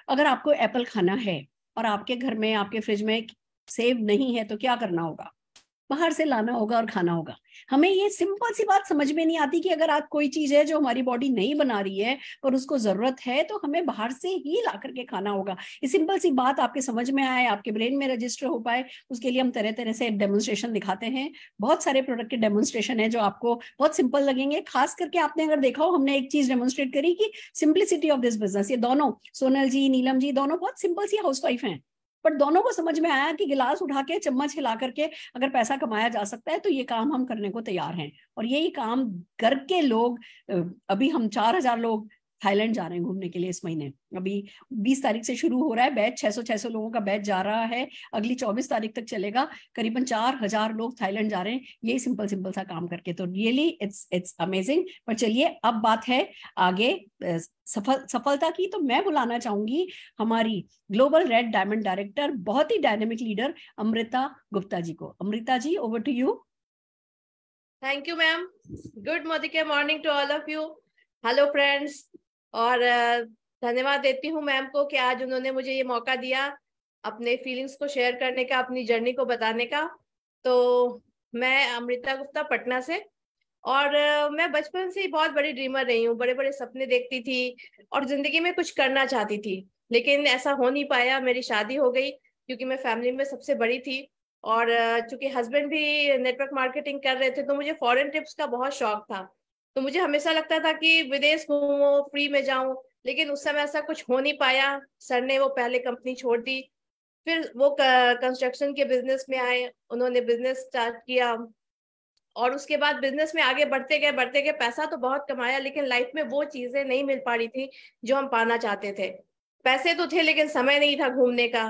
Speaker 2: अगर आपको एप्पल खाना है और आपके घर में, आपके फ्रिज में सेब नहीं है, तो क्या करना होगा? बाहर से लाना होगा और खाना होगा। हमें ये सिंपल सी बात समझ में नहीं आती कि अगर आज कोई चीज है जो हमारी बॉडी नहीं बना रही है और उसको जरूरत है, तो हमें बाहर से ही ला करके खाना होगा। ये सिंपल सी बात आपके समझ में आए, आपके ब्रेन में रजिस्टर हो पाए, उसके लिए हम तरह तरह से डेमोन्स्ट्रेशन दिखाते हैं। बहुत सारे प्रोडक्ट के डेमोन्स्ट्रेशन है जो आपको बहुत सिंपल लगेंगे। खास करके आपने अगर देखा हो, हमने एक चीज डेमोन्स्ट्रेट करी कि सिंपलिसिटी ऑफ दिस बिजनेस। ये दोनों, सोनल जी, नीलम जी, दोनों बहुत सिंपल सी हाउसवाइफ हैं, बट दोनों को समझ में आया कि गिलास उठा के चम्मच हिला करके अगर पैसा कमाया जा सकता है तो ये काम हम करने को तैयार हैं। और यही काम करके लोग, अभी हम 4000 लोग थाईलैंड जा रहे हैं घूमने के लिए इस महीने। अभी 20 तारीख से शुरू हो रहा है बैच, 600 लोगों का बैच जा रहा है, अगली 24 तारीख तक चलेगा। करीबन 4000 लोग थाईलैंड जा रहे हैं यही सिंपल सिंपल सा काम करके। तो रियली इट्स अमेजिंग। पर चलिए अब बात है आगे सफलता की। तो मैं बुलाना चाहूंगी हमारी ग्लोबल रेड डायमंड डायरेक्टर, बहुत ही डायनेमिक लीडर अमृता गुप्ता जी को। Amrita ji, over to you.
Speaker 4: Thank you ma'am. Good Modicare morning to all of you. Hello friends. और धन्यवाद देती हूँ मैम को कि आज उन्होंने मुझे ये मौका दिया अपने फीलिंग्स को शेयर करने का, अपनी जर्नी को बताने का। तो मैं अमृता गुप्ता पटना से, और मैं बचपन से ही बहुत बड़ी ड्रीमर रही हूँ। बड़े बड़े सपने देखती थी और जिंदगी में कुछ करना चाहती थी, लेकिन ऐसा हो नहीं पाया। मेरी शादी हो गई क्योंकि मैं फैमिली में सबसे बड़ी थी, और चूंकि हस्बैंड भी नेटवर्क मार्केटिंग कर रहे थे तो मुझे फॉरेन ट्रिप्स का बहुत शौक था। तो मुझे हमेशा लगता था कि विदेश घूमो, फ्री में जाऊं, लेकिन उस समय ऐसा कुछ हो नहीं पाया। सर ने वो पहले कंपनी छोड़ दी, फिर वो कंस्ट्रक्शन के बिजनेस में आए, उन्होंने बिजनेस स्टार्ट किया, और उसके बाद बिजनेस में आगे बढ़ते गए। पैसा तो बहुत कमाया, लेकिन लाइफ में वो चीजें नहीं मिल पा रही थी जो हम पाना चाहते थे। पैसे तो थे लेकिन समय नहीं था घूमने का।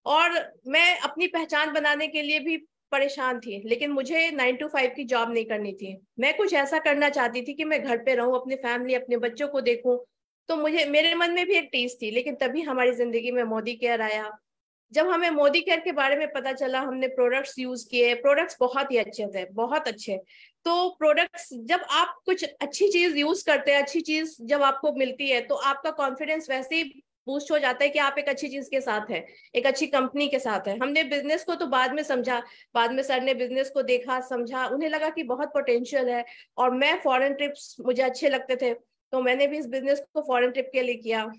Speaker 4: और मैं अपनी पहचान बनाने के लिए भी परेशान थी, लेकिन मुझे 9 to 5 की जॉब नहीं करनी थी। मैं कुछ ऐसा करना चाहती थी कि मैं घर पे रहूं, अपनी फैमिली, अपने बच्चों को देखूं। तो मुझे, मेरे मन में भी एक टीस थी, लेकिन तभी हमारी जिंदगी में मोदी केयर आया। जब हमें मोदी केयर के बारे में पता चला, हमने प्रोडक्ट्स यूज किए। प्रोडक्ट्स बहुत ही अच्छे थे, बहुत अच्छे। तो प्रोडक्ट्स, जब आप कुछ अच्छी चीज यूज करते हैं, अच्छी चीज जब आपको मिलती है, तो आपका कॉन्फिडेंस वैसे ही बूस्ट हो जाता है कि आप एक अच्छी चीज के साथ है, एक अच्छी कंपनी के साथ है। हमने बिजनेस को तो बाद में समझा, बाद में सर ने बिजनेस को देखा, समझा, उन्हें लगा कि बहुत पोटेंशियल है। और मैं फॉरेन ट्रिप्स मुझे अच्छे लगते थे, तो मैंने भी इस बिजनेस को फॉरेन ट्रिप के लिए किया।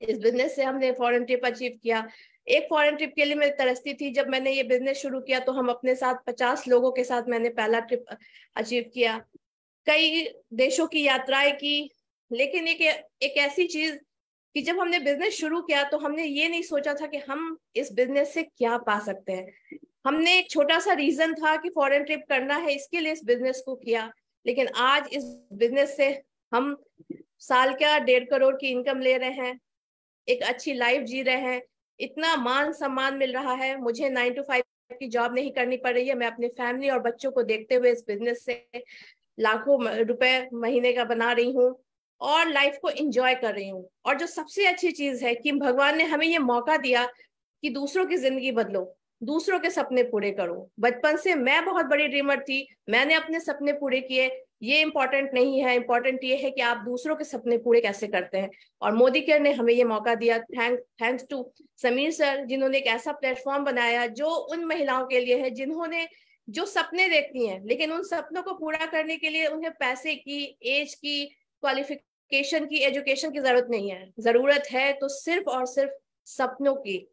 Speaker 4: इस बिजनेस से हमने फॉरेन ट्रिप अचीव किया। एक फॉरेन ट्रिप के लिए मैं तरसती थी। जब मैंने ये बिजनेस शुरू किया तो हम अपने साथ 50 लोगों के साथ मैंने पहला ट्रिप अचीव किया, कई देशों की यात्राएं की। लेकिन एक ऐसी चीज कि जब हमने बिजनेस शुरू किया तो हमने ये नहीं सोचा था कि हम इस बिजनेस से क्या पा सकते हैं। हमने एक छोटा सा रीजन था कि फॉरेन ट्रिप करना है, इसके लिए इस बिजनेस को किया। लेकिन आज इस बिजनेस से हम साल का 1.5 करोड़ की इनकम ले रहे हैं, एक अच्छी लाइफ जी रहे हैं, इतना मान सम्मान मिल रहा है। मुझे 9 to 5 की जॉब नहीं करनी पड़ रही है। मैं अपने फैमिली और बच्चों को देखते हुए इस बिजनेस से लाखों रुपए महीने का बना रही हूँ और लाइफ को एंजॉय कर रही हूँ। और जो सबसे अच्छी चीज है कि भगवान ने हमें ये मौका दिया कि दूसरों की जिंदगी बदलो, दूसरों के सपने पूरे करो। बचपन से मैं बहुत बड़ी ड्रीमर थी, मैंने अपने सपने पूरे किए। ये इंपॉर्टेंट नहीं है, इंपॉर्टेंट ये है कि आप दूसरों के सपने पूरे कैसे करते हैं। और मोदी केयर ने हमें ये मौका दिया। थैंक्स टू समीर सर, जिन्होंने एक ऐसा प्लेटफॉर्म बनाया जो उन महिलाओं के लिए है जिन्होंने, जो सपने देखती हैं, लेकिन उन सपनों को पूरा करने के लिए उन्हें पैसे की, एज की, क्वालिफिकेशन की, एजुकेशन की जरूरत नहीं है। जरूरत है तो सिर्फ और सिर्फ सपनों की।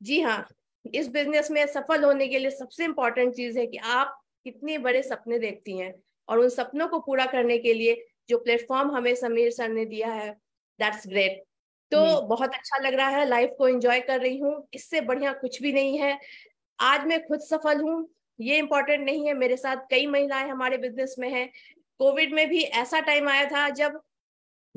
Speaker 4: जी हाँ, इस बिजनेस में सफल होने के लिए सबसे इंपॉर्टेंट चीज है कि आप कितने बड़े सपने देखती हैं, और उन सपनों को पूरा करने के लिए जो प्लेटफॉर्म हमें समीर सर ने दिया है, दैट्स ग्रेट। तो बहुत अच्छा लग रहा है, लाइफ को एंजॉय कर रही हूँ, इससे बढ़िया कुछ भी नहीं है। आज मैं खुद सफल हूँ, ये इंपॉर्टेंट नहीं है। मेरे साथ कई महिलाएं हमारे बिजनेस में हैं। कोविड में भी ऐसा टाइम आया था जब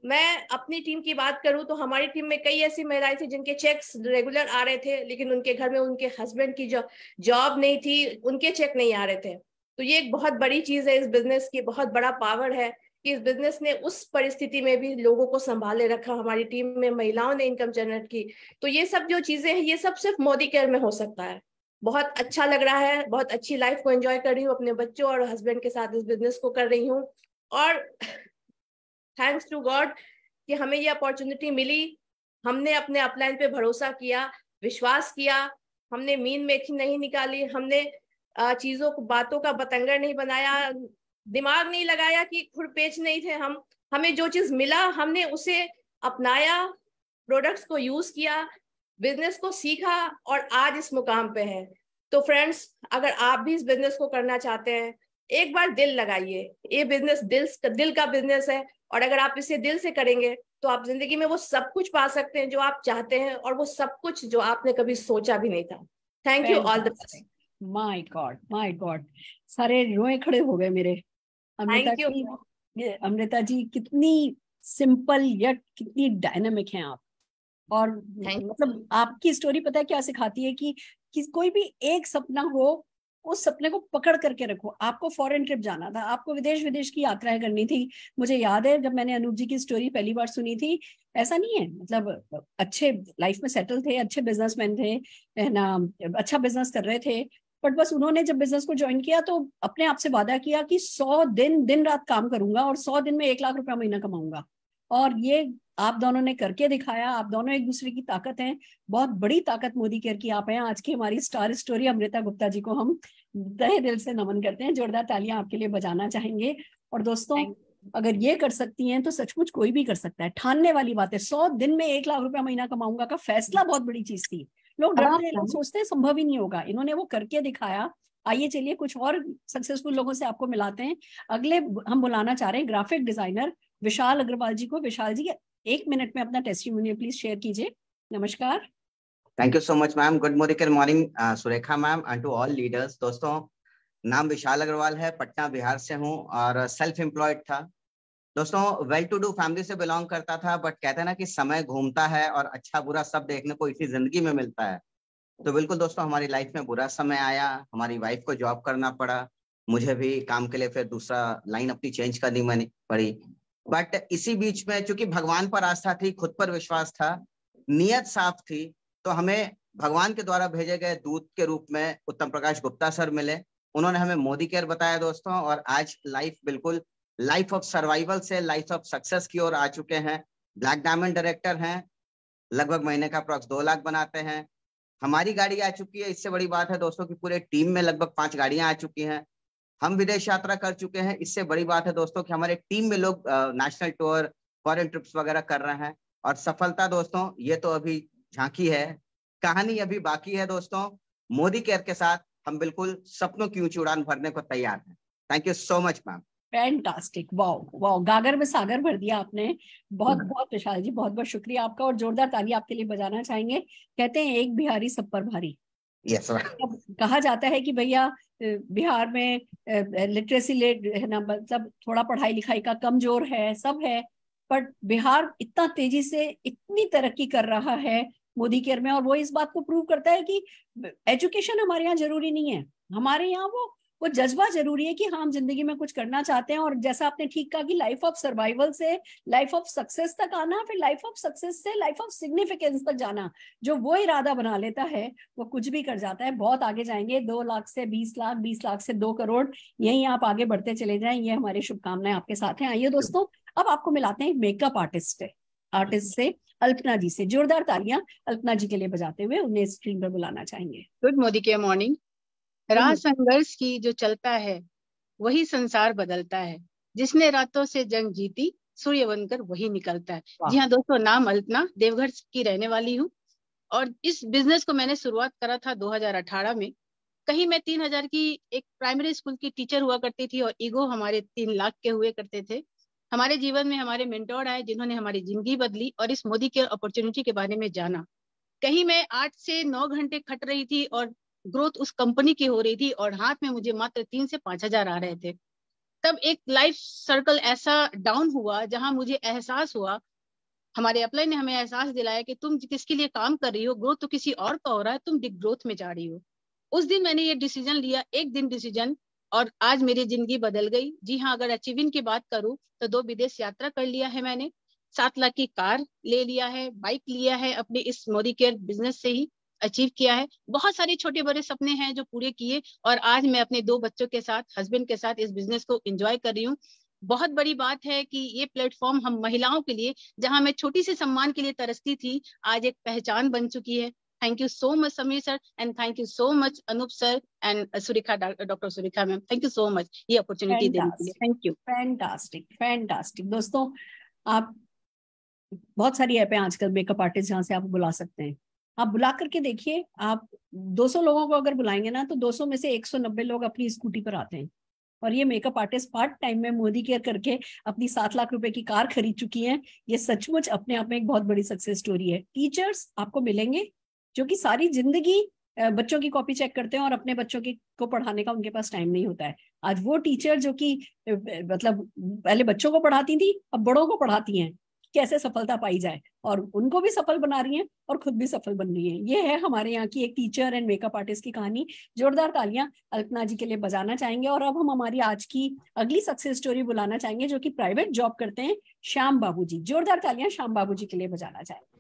Speaker 4: मैं अपनी टीम की बात करूं तो हमारी टीम में कई ऐसी महिलाएं थी जिनके चेक्स रेगुलर आ रहे थे, लेकिन उनके घर में उनके हस्बैंड की जो जॉब नहीं थी, उनके चेक नहीं आ रहे थे। तो ये एक बहुत बड़ी चीज है इस बिजनेस की, बहुत बड़ा पावर है कि इस बिजनेस ने उस परिस्थिति में भी लोगों को संभाले रखा। हमारी टीम में महिलाओं ने इनकम जनरेट की। तो ये सब जो चीजें हैं, ये सब सिर्फ मोदी केयर में हो सकता है। बहुत अच्छा लग रहा है, बहुत अच्छी लाइफ को एंजॉय कर रही हूँ, अपने बच्चों और हस्बैंड के साथ इस बिजनेस को कर रही हूँ। और थैंक्स टू गॉड कि हमें ये अपॉर्चुनिटी मिली। हमने अपने अपलाइन पे भरोसा किया, विश्वास किया, हमने मीन मेखी नहीं निकाली, हमने चीजों को, बातों का बतंगर नहीं बनाया, दिमाग नहीं लगाया कि खुरपेच नहीं थे हम। हमें जो चीज मिला हमने उसे अपनाया, प्रोडक्ट्स को यूज किया, बिजनेस को सीखा, और आज इस मुकाम पे है। तो फ्रेंड्स, अगर आप भी इस बिजनेस को करना चाहते हैं, एक बार दिल लगाइए। ये बिजनेस दिल का बिजनेस है, और अगर आप इसे दिल से करेंगे तो आप जिंदगी में वो सब कुछ पा सकते हैं जो आप चाहते हैं, और वो सब कुछ जो आपने कभी सोचा भी नहीं था। Thank you, all the best.
Speaker 2: My God, सारे रोए खड़े हो गए मेरे।
Speaker 4: Thank you.
Speaker 2: अमृता जी कितनी सिंपल यट कितनी डायनामिक हैं आप। और मतलब आपकी स्टोरी पता है क्या सिखाती है कि कोई भी एक सपना हो, उस सपने को पकड़ करके रखो। आपको फॉरेन ट्रिप जाना था, आपको विदेश की यात्राएं करनी थी। मुझे याद है जब मैंने अनूप जी की स्टोरी पहली बार सुनी थी, ऐसा नहीं है, मतलब अच्छे लाइफ में सेटल थे, अच्छे बिजनेसमैन थे, है ना, अच्छा बिजनेस कर रहे थे, बट बस उन्होंने जब बिजनेस को ज्वाइन किया तो अपने आप से वादा किया कि 100 दिन रात काम करूंगा और 100 दिन में 1 लाख रुपया महीना कमाऊंगा। और ये आप दोनों ने करके दिखाया। आप दोनों एक दूसरे की ताकत हैं, बहुत बड़ी ताकत मोदी केयर की आप हैं। आज की हमारी स्टार स्टोरी अमृता गुप्ता जी को हम तहे दिल से नमन करते हैं, जोरदार तालियां आपके लिए बजाना चाहेंगे। और दोस्तों, अगर ये कर सकती हैं तो सचमुच कोई भी कर सकता है। ठानने वाली बात है, 100 दिन में 1 लाख रुपया महीना कमाऊंगा का फैसला बहुत बड़ी चीज थी। लोग डरते हैं, लोग सोचते हैं संभव ही नहीं होगा, इन्होंने वो करके दिखाया। आइए चलिए कुछ और सक्सेसफुल लोगों से आपको मिलाते हैं। अगले हम बुलाना चाह रहे हैं ग्राफिक डिजाइनर विशाल अग्रवाल जी को। विशाल जी 1 मिनट में अपना टेस्टिमोनियल प्लीज शेयर कीजिए। नमस्कार।
Speaker 5: Thank you so much ma'am. Good morning Surekha ma'am and to all leaders. दोस्तों, नाम विशाल अग्रवाल है, पटना बिहार से हूँ और सेल्फ एम्प्लॉयड था। दोस्तों, वेल टू डू फैमिली से बिलोंग करता था, बट कहते हैं ना कि समय घूमता है और अच्छा बुरा सब देखने को इसी जिंदगी में मिलता है। तो बिल्कुल दोस्तों, हमारी लाइफ में बुरा समय आया, हमारी वाइफ को जॉब करना पड़ा, मुझे भी काम के लिए फिर दूसरा लाइन अपनी चेंज करनी पड़ी। बट इसी बीच में चूंकि भगवान पर आस्था थी, खुद पर विश्वास था, नियत साफ थी, तो हमें भगवान के द्वारा भेजे गए दूत के रूप में उत्तम प्रकाश गुप्ता सर मिले। उन्होंने हमें मोदी केयर बताया दोस्तों, और आज लाइफ बिल्कुल लाइफ ऑफ सर्वाइवल से लाइफ ऑफ सक्सेस की ओर आ चुके हैं। ब्लैक डायमंड डायरेक्टर हैं, लगभग महीने का अप्रॉक्स 2 लाख बनाते हैं। हमारी गाड़ी आ चुकी है। इससे बड़ी बात है दोस्तों कि पूरे टीम में लगभग 5 गाड़ियां आ चुकी हैं। हम विदेश यात्रा कर चुके हैं। इससे बड़ी बात है दोस्तों कि हमारे टीम में लोग नेशनल टूर, फॉरेन ट्रिप्स वगैरह कर रहे हैं। और सफलता दोस्तों, ये तो अभी झांकी है, कहानी अभी बाकी है दोस्तों। मोदी केयर के साथ हम बिल्कुल सपनों की ऊंची उड़ान भरने को तैयार हैं। Thank you so much ma'am.
Speaker 2: Fantastic, wow, गागर में सागर भर दिया आपने। बहुत बहुत विशाल जी, बहुत बहुत शुक्रिया आपका, और जोरदार ताली आपके लिए बजाना चाहेंगे। कहते हैं एक बिहारी सब पर भारी।
Speaker 5: Yes sir.
Speaker 2: कहा जाता है कि भैया बिहार में लिटरेसी रेट है ना, मतलब थोड़ा पढ़ाई लिखाई का कमजोर है, सब है, बट बिहार इतना तेजी से इतनी तरक्की कर रहा है मोदी केयर में, और वो इस बात को प्रूव करता है कि एजुकेशन हमारे यहाँ जरूरी नहीं है। हमारे यहाँ वो जज्बा जरूरी है कि हम जिंदगी में कुछ करना चाहते हैं। और जैसा आपने ठीक कहा कि लाइफ ऑफ सर्वाइवल से लाइफ ऑफ सक्सेस तक आना, फिर लाइफ ऑफ सक्सेस से लाइफ ऑफ सिग्निफिकेंस तक जाना, जो वो इरादा बना लेता है वो कुछ भी कर जाता है। बहुत आगे जाएंगे, 2 लाख से 20 लाख, 20 लाख से 2 करोड़, यही आप आगे बढ़ते चले जाएं। ये हमारी शुभकामनाएं आपके साथ हैं। आइए दोस्तों, अब आपको मिलाते हैं मेकअप आर्टिस्ट से अल्पना जी से। जोरदार तालियां अल्पना जी के लिए बजाते हुए उन्हें स्क्रीन पर बुलाना चाहेंगे।
Speaker 6: गुड मोदी के मॉर्निंग। राह संघर्ष की जो चलता है वही संसार बदलता है, जिसने रातों से जंग जीती सूर्य बनकर वही निकलता है। जी हाँ दोस्तों, नाम अल्पना, देवघर की रहने वाली हूँ, और इस बिजनेस को मैंने शुरुआत करा था 2018 में। कहीं मैं 3000 की एक प्राइमरी स्कूल की टीचर हुआ करती थी और ईगो हमारे 3 लाख के हुए करते थे। हमारे जीवन में हमारे मेंटोर आए जिन्होंने हमारी जिंदगी बदली और इस मोदी केयर अपॉर्चुनिटी के बारे में जाना। कहीं मैं 8 से 9 घंटे खट रही थी और ग्रोथ उस कंपनी की हो रही थी, और हाथ में मुझे मात्र 3 से 5 हजार आ रहे थे। तब एक लाइफ सर्कल ऐसा डाउन हुआ जहां मुझे एहसास हुआ, हमारे अपलाइन ने हमें एहसास दिलाया कि तुम किसके लिए काम कर रही हो, ग्रोथ तो किसी और का हो रहा है, तुम बिग ग्रोथ में जा रही हो। उस दिन मैंने ये डिसीजन लिया, एक दिन डिसीजन, और आज मेरी जिंदगी बदल गई। जी हाँ, अगर अचीविंग की बात करूं तो 2 विदेश यात्रा कर लिया है मैंने, 7 लाख की कार ले लिया है, बाइक लिया है, अपने इस मोदी केयर बिजनेस से ही अचीव किया है। बहुत सारे छोटे बड़े सपने हैं जो पूरे किए, और आज मैं अपने 2 बच्चों के साथ, हस्बैंड के साथ इस बिजनेस को एंजॉय कर रही हूँ। बहुत बड़ी बात है कि ये प्लेटफॉर्म हम महिलाओं के लिए, जहां मैं छोटी सी सम्मान के लिए तरसती थी, आज एक पहचान बन चुकी है। Thank you so much Sameer sir, and thank you so much Anoop sir and Surekha, doctor Surekha ma'am, thank you so much ये अपॉर्चुनिटी देने के लिए। Thank you.
Speaker 2: फैंटास्टिक। दोस्तों, आप बहुत सारी ऐप है आजकल मेकअप आर्टिस्ट जहां से आप बुला सकते हैं। आप बुला करके देखिए, आप 200 लोगों को अगर बुलाएंगे ना तो 200 में से 190 लोग अपनी स्कूटी पर आते हैं। और ये मेकअप आर्टिस्ट पार्ट टाइम में मोदी केयर करके अपनी 7 लाख रुपए की कार खरीद चुकी हैं। ये सचमुच अपने आप में एक बहुत बड़ी सक्सेस स्टोरी है। टीचर्स आपको मिलेंगे जो कि सारी जिंदगी बच्चों की कॉपी चेक करते हैं और अपने बच्चों की को पढ़ाने का उनके पास टाइम नहीं होता है। आज वो टीचर जो कि मतलब पहले बच्चों को पढ़ाती थी, अब बड़ों को पढ़ाती हैं, कैसे सफलता पाई जाए, और उनको भी सफल बना रही हैं और खुद भी सफल बन रही हैं। ये है हमारे यहाँ की एक टीचर एंड मेकअप आर्टिस्ट की कहानी। जोरदार तालियां अल्पना जी के लिए बजाना चाहेंगे। और अब हम हमारी आज की अगली सक्सेस स्टोरी बुलाना चाहेंगे जो कि प्राइवेट जॉब करते हैं, श्याम बाबू जी। जोरदार तालियां श्याम बाबू जी के लिए बजाना चाहेंगे।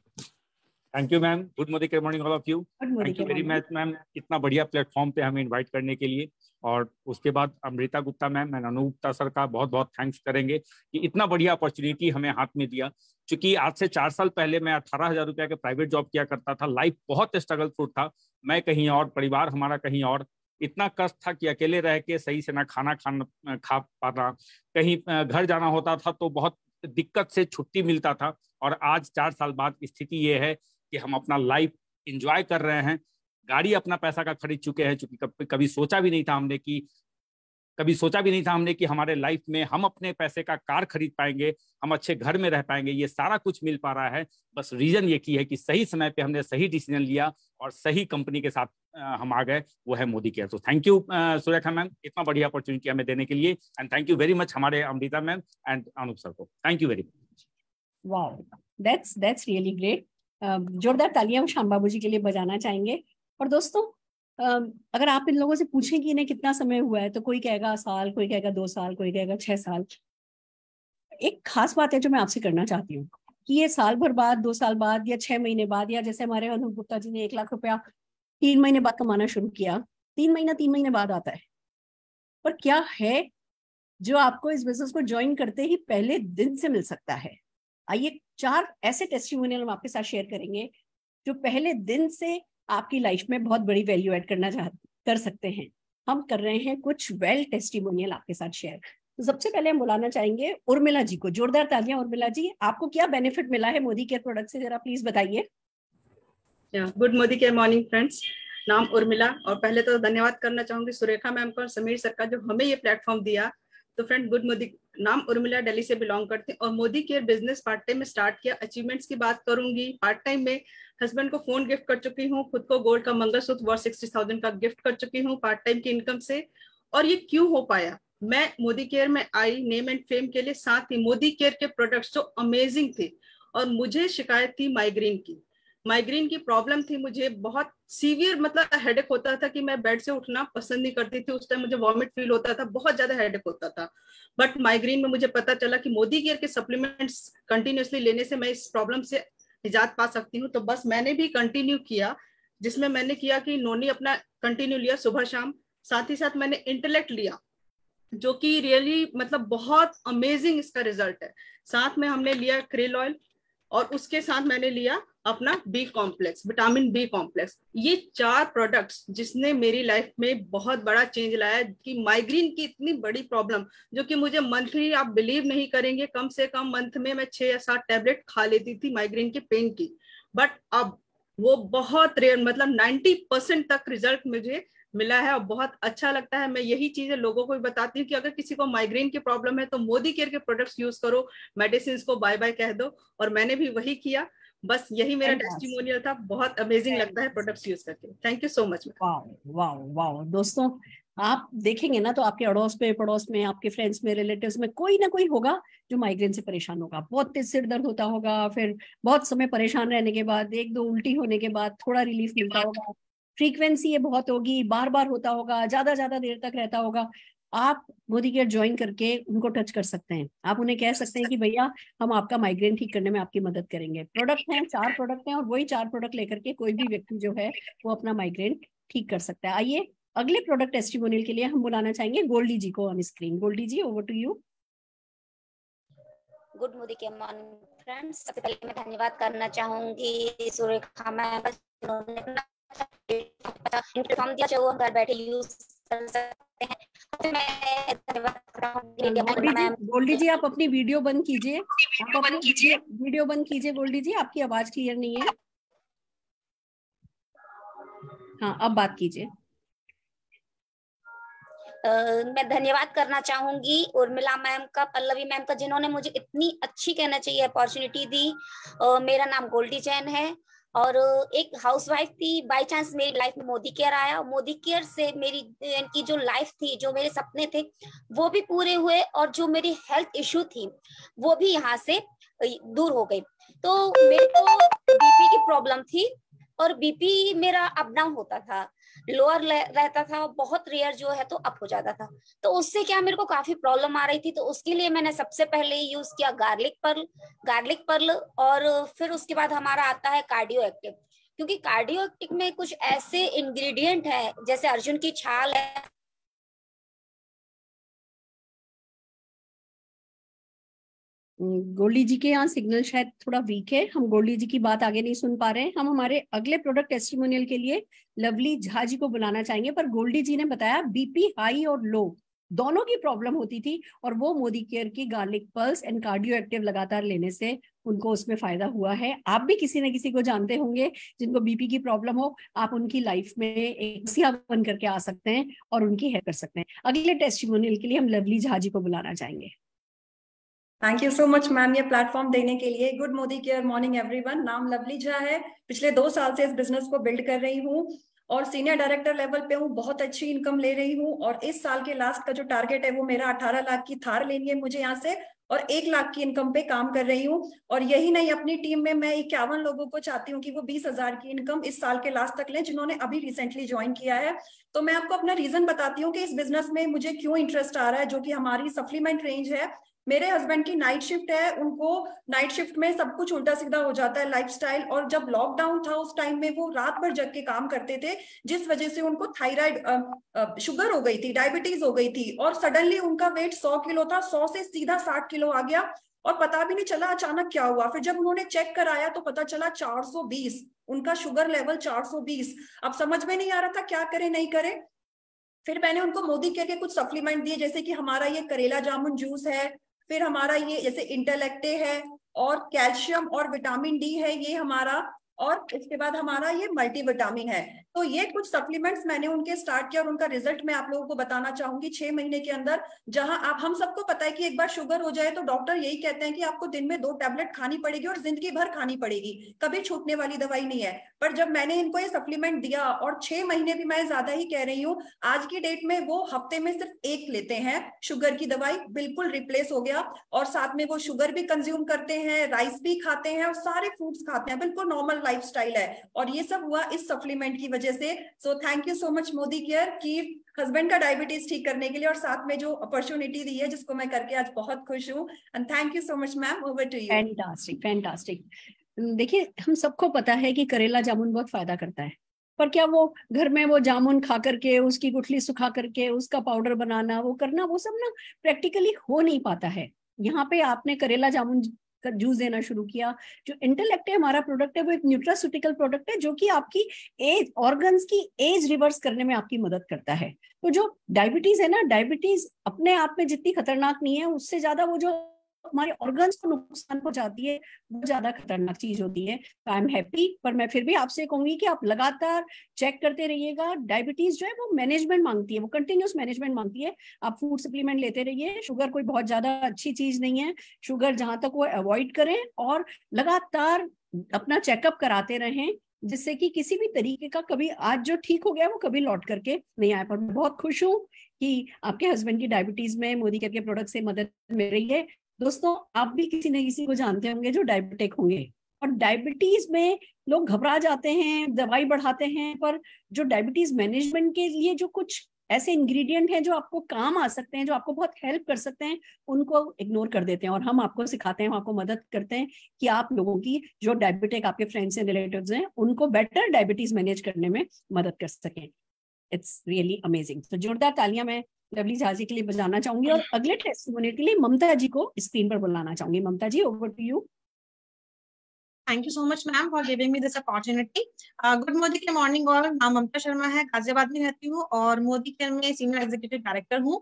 Speaker 7: Thank you ma'am. Good Modicare morning all of you. Thank you very much ma'am इतना बढ़िया प्लेटफॉर्म पे हमें इनवाइट करने के लिए। और उसके बाद Amrita Gupta ma'am and Anu Gupta sir का बहुत बहुत थैंक्स करेंगे कि इतना बढ़िया अपॉर्चुनिटी हमें हाथ में दिया। क्योंकि आज से 4 साल पहले मैं 18,000 रुपया के प्राइवेट जॉब किया करता था। लाइफ बहुत स्ट्रगलफुल था, मैं कहीं और, परिवार हमारा कहीं और। इतना कष्ट था कि अकेले रह के सही से ना खाना खा पाना, कहीं घर जाना होता था तो बहुत दिक्कत से छुट्टी मिलता था। और आज 4 साल बाद स्थिति ये है कि हम अपना लाइफ एंजॉय कर रहे हैं, गाड़ी अपना पैसा का खरीद चुके हैं। चूंकि कभी सोचा भी नहीं था हमने कि हमारे लाइफ में हम अपने पैसे का कार खरीद पाएंगे, हम अच्छे घर में रह पाएंगे। ये सारा कुछ मिल पा रहा है, बस रीजन ये की है कि सही समय पे हमने सही डिसीजन लिया और सही कंपनी के साथ हम आ गए, वो है मोदी केयर। तो थैंक यू सुरेखा मैम इतना बढ़िया अपॉर्चुनिटी हमें देने के लिए। And thank you very much हमारे Amrita ma'am and Anoop sir को। Thank you very much.
Speaker 2: Wow, that's really great. जोरदार तालियां श्याम बाबू जी के लिए बजाना चाहेंगे। और दोस्तों, अगर आप इन लोगों से पूछें कि इन्हें कितना समय हुआ है तो कोई कहेगा साल, कोई कहेगा 2 साल, कोई कहेगा 6 साल। एक खास बात है जो मैं आपसे करना चाहती हूँ कि ये साल भर बाद, 2 साल बाद या 6 महीने बाद, या जैसे हमारे अनूप गुप्ता जी ने 1 लाख रुपया 3 महीने बाद कमाना शुरू किया, 3 महीने बाद आता है। पर क्या है जो आपको इस बिजनेस को ज्वाइन करते ही पहले दिन से मिल सकता है? आइए 4 ऐसे टेस्टिमोनियल हम आपके साथ शेयर करेंगे जो पहले दिन से आपकी लाइफ में बहुत बड़ी वैल्यू ऐड कर सकते हैं। हम कर रहे हैं कुछ वेल टेस्टिमोनियल आपके साथ शेयर। तो सबसे पहले हम बुलाना चाहेंगे उर्मिला जी को। जोरदार तालियां उर्मिला जी, आपको क्या बेनिफिट मिला है मोदी केयर प्रोडक्ट से, जरा प्लीज बताइए।
Speaker 8: Good Modicare morning friends, नाम उर्मिला। और पहले तो धन्यवाद करना चाहूंगी सुरेखा मैम को और समीर सर का जो हमें ये प्लेटफॉर्म दिया। तो फ्रेंड, गुड मोदी, नाम उर्मिला, दिल्ली से बिलोंग करते हैं और Modi care business part time में स्टार्ट किया। अचीवमेंट्स की बात करूंगी, पार्ट टाइम में हस्बैंड को फोन गिफ्ट कर चुकी हूँ, खुद को गोल्ड का मंगलसूत्र वर्थ 60,000 का गिफ्ट कर चुकी हूँ पार्ट टाइम की इनकम से। और ये क्यों हो पाया? मैं मोदी केयर में आई नेम एंड फेम के लिए, साथ ही मोदी केयर के प्रोडक्ट्स जो अमेजिंग थे। और मुझे शिकायत थी माइग्रेन की प्रॉब्लम थी मुझे, बहुत सीवियर, मतलब हेडेक होता था कि मैं बेड से उठना पसंद नहीं करती थी। उस टाइम मुझे वॉमिट फील होता था, बहुत ज्यादा हेडेक होता था। बट माइग्रेन में मुझे पता चला कि मोदी केयर के सप्लीमेंट्स कंटिन्यूसली लेने से मैं इस प्रॉब्लम से निजात पा सकती हूँ। तो बस मैंने भी कंटिन्यू किया, जिसमें मैंने किया कि नोनी अपना कंटिन्यू लिया सुबह शाम। साथ ही साथ मैंने इंटेलेक्ट लिया, जो कि रियली मतलब बहुत अमेजिंग इसका रिजल्ट है। साथ में हमने लिया क्रेल ऑयल और उसके साथ मैंने लिया अपना B complex, vitamin B complex. ये 4 प्रोडक्ट्स जिसने मेरी लाइफ में बहुत बड़ा चेंज लाया कि माइग्रेन की इतनी बड़ी प्रॉब्लम, जो कि मुझे मंथली, आप बिलीव नहीं करेंगे, कम से कम मंथ में मैं 6 या 7 टैबलेट खा लेती थी माइग्रेन के पेन की। बट अब वो बहुत रेयर, मतलब 90% तक रिजल्ट मुझे मिला है और बहुत अच्छा लगता है। मैं यही चीजें लोगों को भी बताती हूँ कि अगर किसी को माइग्रेन की प्रॉब्लम है तो मोदी केयर के प्रोडक्ट्स यूज करो, मेडिसिन को बाय बाय कह दो। और मैंने भी वही किया। बस यही मेरा टेस्टिमोनियल था। बहुत अमेजिंग लगता है प्रोडक्ट्स यूज करके। Thank you so much.
Speaker 2: Wow दोस्तों, आप देखेंगे ना तो आपके अड़ोस पे पड़ोस में, आपके फ्रेंड्स में, रिलेटिव्स में कोई ना कोई होगा जो माइग्रेन से परेशान होगा। बहुत तेज सिर दर्द होता होगा, फिर बहुत समय परेशान रहने के बाद, 1-2 उल्टी होने के बाद थोड़ा रिलीफ मिलता होगा। फ्रीक्वेंसी ये बहुत होगी, बार बार होता होगा, ज्यादा देर तक रहता होगा। आप मोदी केयर ज्वाइन करके उनको टच कर सकते हैं। आप उन्हें कह सकते हैं कि भैया हम आपका माइग्रेन ठीक करने में आपकी मदद करेंगे। प्रोडक्ट हैं, 4 प्रोडक्ट हैं और वही 4 प्रोडक्ट लेकर के कोई भी व्यक्ति जो है वो अपना माइग्रेन ठीक कर सकता है। आइए अगले प्रोडक्ट टेस्टिमोनियल के लिए हम बुलाना चाहेंगे गोल्डी जी को on screen. Goldie ji, over to you.
Speaker 9: Good Modicare morning friends, सबसे पहले मैं धन्यवाद करना चाहूंगी सुरेखा मैम, प्लेटफॉर्म दिया जो हम घर बैठे यूज कर सकते हैं।
Speaker 2: गोल्डी जी आप अपनी वीडियो बंद कीजिए, वीडियो बंद कीजिए गोल्डी जी, आपकी आवाज क्लियर नहीं है। हाँ, अब बात कीजिए।
Speaker 9: मैं धन्यवाद करना चाहूंगी उर्मिला मैम का, पल्लवी मैम का, जिन्होंने मुझे इतनी अच्छी कहना चाहिए अपॉर्चुनिटी दी। मेरा नाम गोल्डी जैन है और एक हाउसवाइफ थी। बाय चांस मेरी लाइफ में मोदी केयर आया और मोदी केयर से मेरी की जो लाइफ थी, जो मेरे सपने थे वो भी पूरे हुए और जो मेरी हेल्थ इश्यू थी वो भी यहाँ से दूर हो गई। तो मेरे को बीपी की प्रॉब्लम थी और बीपी मेरा अप डाउन होता था, लोअर रहता था, बहुत रेयर जो है तो अप हो जाता था। तो उससे क्या मेरे को काफी प्रॉब्लम आ रही थी। तो उसके लिए मैंने सबसे पहले यूज किया गार्लिक पर्ल और फिर उसके बाद हमारा आता है कार्डियो एक्टिव, क्योंकि कार्डियो एक्टिव में कुछ ऐसे इंग्रेडिएंट है जैसे अर्जुन की छाल है।
Speaker 2: गोल्डी जी के यहाँ सिग्नल शायद थोड़ा वीक है, हम गोल्डी जी की बात आगे नहीं सुन पा रहे हैं। हम हमारे अगले प्रोडक्ट टेस्टिमोनियल के लिए लवली झा जी को बुलाना चाहेंगे, पर गोल्डी जी ने बताया बीपी हाई और लो दोनों की प्रॉब्लम होती थी और वो मोदी केयर की garlic pulse and cardio active लगातार लेने से उनको उसमें फायदा हुआ है। आप भी किसी न किसी को जानते होंगे जिनको बीपी की प्रॉब्लम हो, आप उनकी लाइफ में एक सिया बन करके आ सकते हैं और उनकी हेल्प कर सकते हैं। अगले टेस्टिमोनियल के लिए हम लवली झा जी को बुलाना चाहेंगे।
Speaker 10: Thank you so much ma'am ये प्लेटफॉर्म देने के लिए। Good Modicare morning everyone. नाम लवली झा है, पिछले 2 साल से इस बिजनेस को बिल्ड कर रही हूँ और सीनियर डायरेक्टर लेवल पे हूँ, बहुत अच्छी इनकम ले रही हूँ और इस साल के लास्ट का जो टारगेट है वो मेरा 18 लाख की थार लेनी है मुझे यहाँ से और 1 लाख की इनकम पे काम कर रही हूँ। और यही नहीं, अपनी टीम में मैं 51 लोगों को चाहती हूँ कि वो 20,000 की इनकम इस साल के लास्ट तक लें, जिन्होंने अभी रिसेंटली ज्वाइन किया है। तो मैं आपको अपना रीजन बताती हूँ कि इस बिजनेस में मुझे क्यों इंटरेस्ट आ रहा है, जो कि हमारी सप्लीमेंट रेंज है। मेरे हस्बैंड की नाइट शिफ्ट है, उनको नाइट शिफ्ट में सब कुछ उल्टा सीधा हो जाता है लाइफस्टाइल, और जब लॉकडाउन था उस टाइम में वो रात भर जग के काम करते थे, जिस वजह से उनको थायराइड शुगर हो गई थी, डायबिटीज हो गई थी और सडनली उनका वेट 100 किलो था, 100 से सीधा 60 किलो आ गया और पता भी नहीं चला अचानक क्या हुआ। फिर जब उन्होंने चेक कराया तो पता चला 420 उनका शुगर लेवल 420। अब समझ में नहीं आ रहा था क्या करे नहीं करे। फिर मैंने उनको मोदी केयर के कुछ सप्लीमेंट दिए, जैसे कि हमारा ये करेला जामुन जूस है, फिर हमारा ये जैसे इंटेलेक्टे है और कैल्शियम और विटामिन डी है ये हमारा, और इसके बाद हमारा ये मल्टीविटामिन है। तो ये कुछ सप्लीमेंट्स मैंने उनके स्टार्ट किया और उनका रिजल्ट मैं आप लोगों को बताना चाहूंगी 6 महीने के अंदर। जहां आप, हम सबको पता है कि एक बार शुगर हो जाए तो डॉक्टर यही कहते हैं कि आपको दिन में 2 टैबलेट खानी पड़ेगी और जिंदगी भर खानी पड़ेगी, कभी छूटने वाली दवाई नहीं है। पर जब मैंने इनको ये सप्लीमेंट दिया, और 6 महीने भी मैं ज्यादा ही कह रही हूँ, आज की डेट में वो हफ्ते में सिर्फ 1 लेते हैं शुगर की दवाई, बिल्कुल रिप्लेस हो गया। और साथ में वो शुगर भी कंज्यूम करते हैं, राइस भी खाते हैं और सारे फ्रूट्स खाते हैं, बिल्कुल नॉर्मल लाइफस्टाइल है। और ये सब हुआ इस सप्लीमेंट की वजह से। So thank you so much Modi care की हस्बैंड का डायबिटीज ठीक करने के लिए और साथ में जो अपॉर्चुनिटी दी है, जिसको मैं करके आज बहुत खुश हूँ। And thank you so much ma'am, over to you.
Speaker 2: Fantastic fantastic. देखिए, हम सबको पता है कि करेला जामुन बहुत फायदा करता है, पर क्या वो घर में वो जामुन खा करके उसकी गुठली सुखा करके उसका पाउडर बनाना, वो करना, वो सब ना प्रैक्टिकली हो नहीं पाता है। यहाँ पे आपने करेला जामुन का जूस देना शुरू किया। जो इंटेलेक्ट है हमारा प्रोडक्ट है, वो एक न्यूट्रास्यूटिकल प्रोडक्ट है जो कि आपकी एज, ऑर्गन्स की एज रिवर्स करने में आपकी मदद करता है। तो जो डायबिटीज है ना, डायबिटीज अपने आप में जितनी खतरनाक नहीं है, उससे ज्यादा वो जो हमारे ऑर्गन्स को नुकसान पहुंचाती है वो ज्यादा खतरनाक चीज होती है। आई एम हैप्पी, पर मैं फिर भी आपसे कहूंगी कि आप लगातार चेक करते रहिएगा। डायबिटीज जो है वो मैनेजमेंट मांगती है, वो कंटिन्यूस मैनेजमेंट मांगती है। आप फूड सप्लीमेंट लेते रहिए। शुगर कोई बहुत ज्यादा अच्छी चीज नहीं है, शुगर जहां तक वो अवॉइड करें और लगातार अपना चेकअप कराते रहें, जिससे कि किसी भी तरीके का कभी आज जो ठीक हो गया वो कभी लौट करके नहीं आए। पर मैं बहुत खुश हूँ कि आपके हस्बैंड की डायबिटीज में मोदी केयर के प्रोडक्ट से मदद मिल रही है। दोस्तों, आप भी किसी न किसी को जानते होंगे जो डायबिटिक होंगे, और डायबिटीज में लोग घबरा जाते हैं, दवाई बढ़ाते हैं, पर जो डायबिटीज मैनेजमेंट के लिए जो कुछ ऐसे इंग्रेडिएंट हैं जो आपको काम आ सकते हैं, जो आपको बहुत हेल्प कर सकते हैं, उनको इग्नोर कर देते हैं। और हम आपको सिखाते हैं, हम आपको मदद करते हैं कि आप लोगों की जो डायबिटिक आपके फ्रेंड्स एंड रिलेटिव्स हैं उनको बेटर डायबिटीज मैनेज करने में मदद कर सकें। It's really amazing. तो जोरदार तालियां मैं लवली झा जी के लिए बजाना चाहूंगी और अगले टेस्टिमोनी के लिए ममता जी को स्क्रीन पर बुलाना चाहूंगी। Mamta ji, over to you.
Speaker 11: Thank you so much, ma'am, for giving me this opportunity. Good Modi care morning all. नाम ममता शर्मा है, गाजियाबाद में रहती हूँ और मोदी केयर में सीनियर एग्जीक्यूटिव डायरेक्टर हूँ।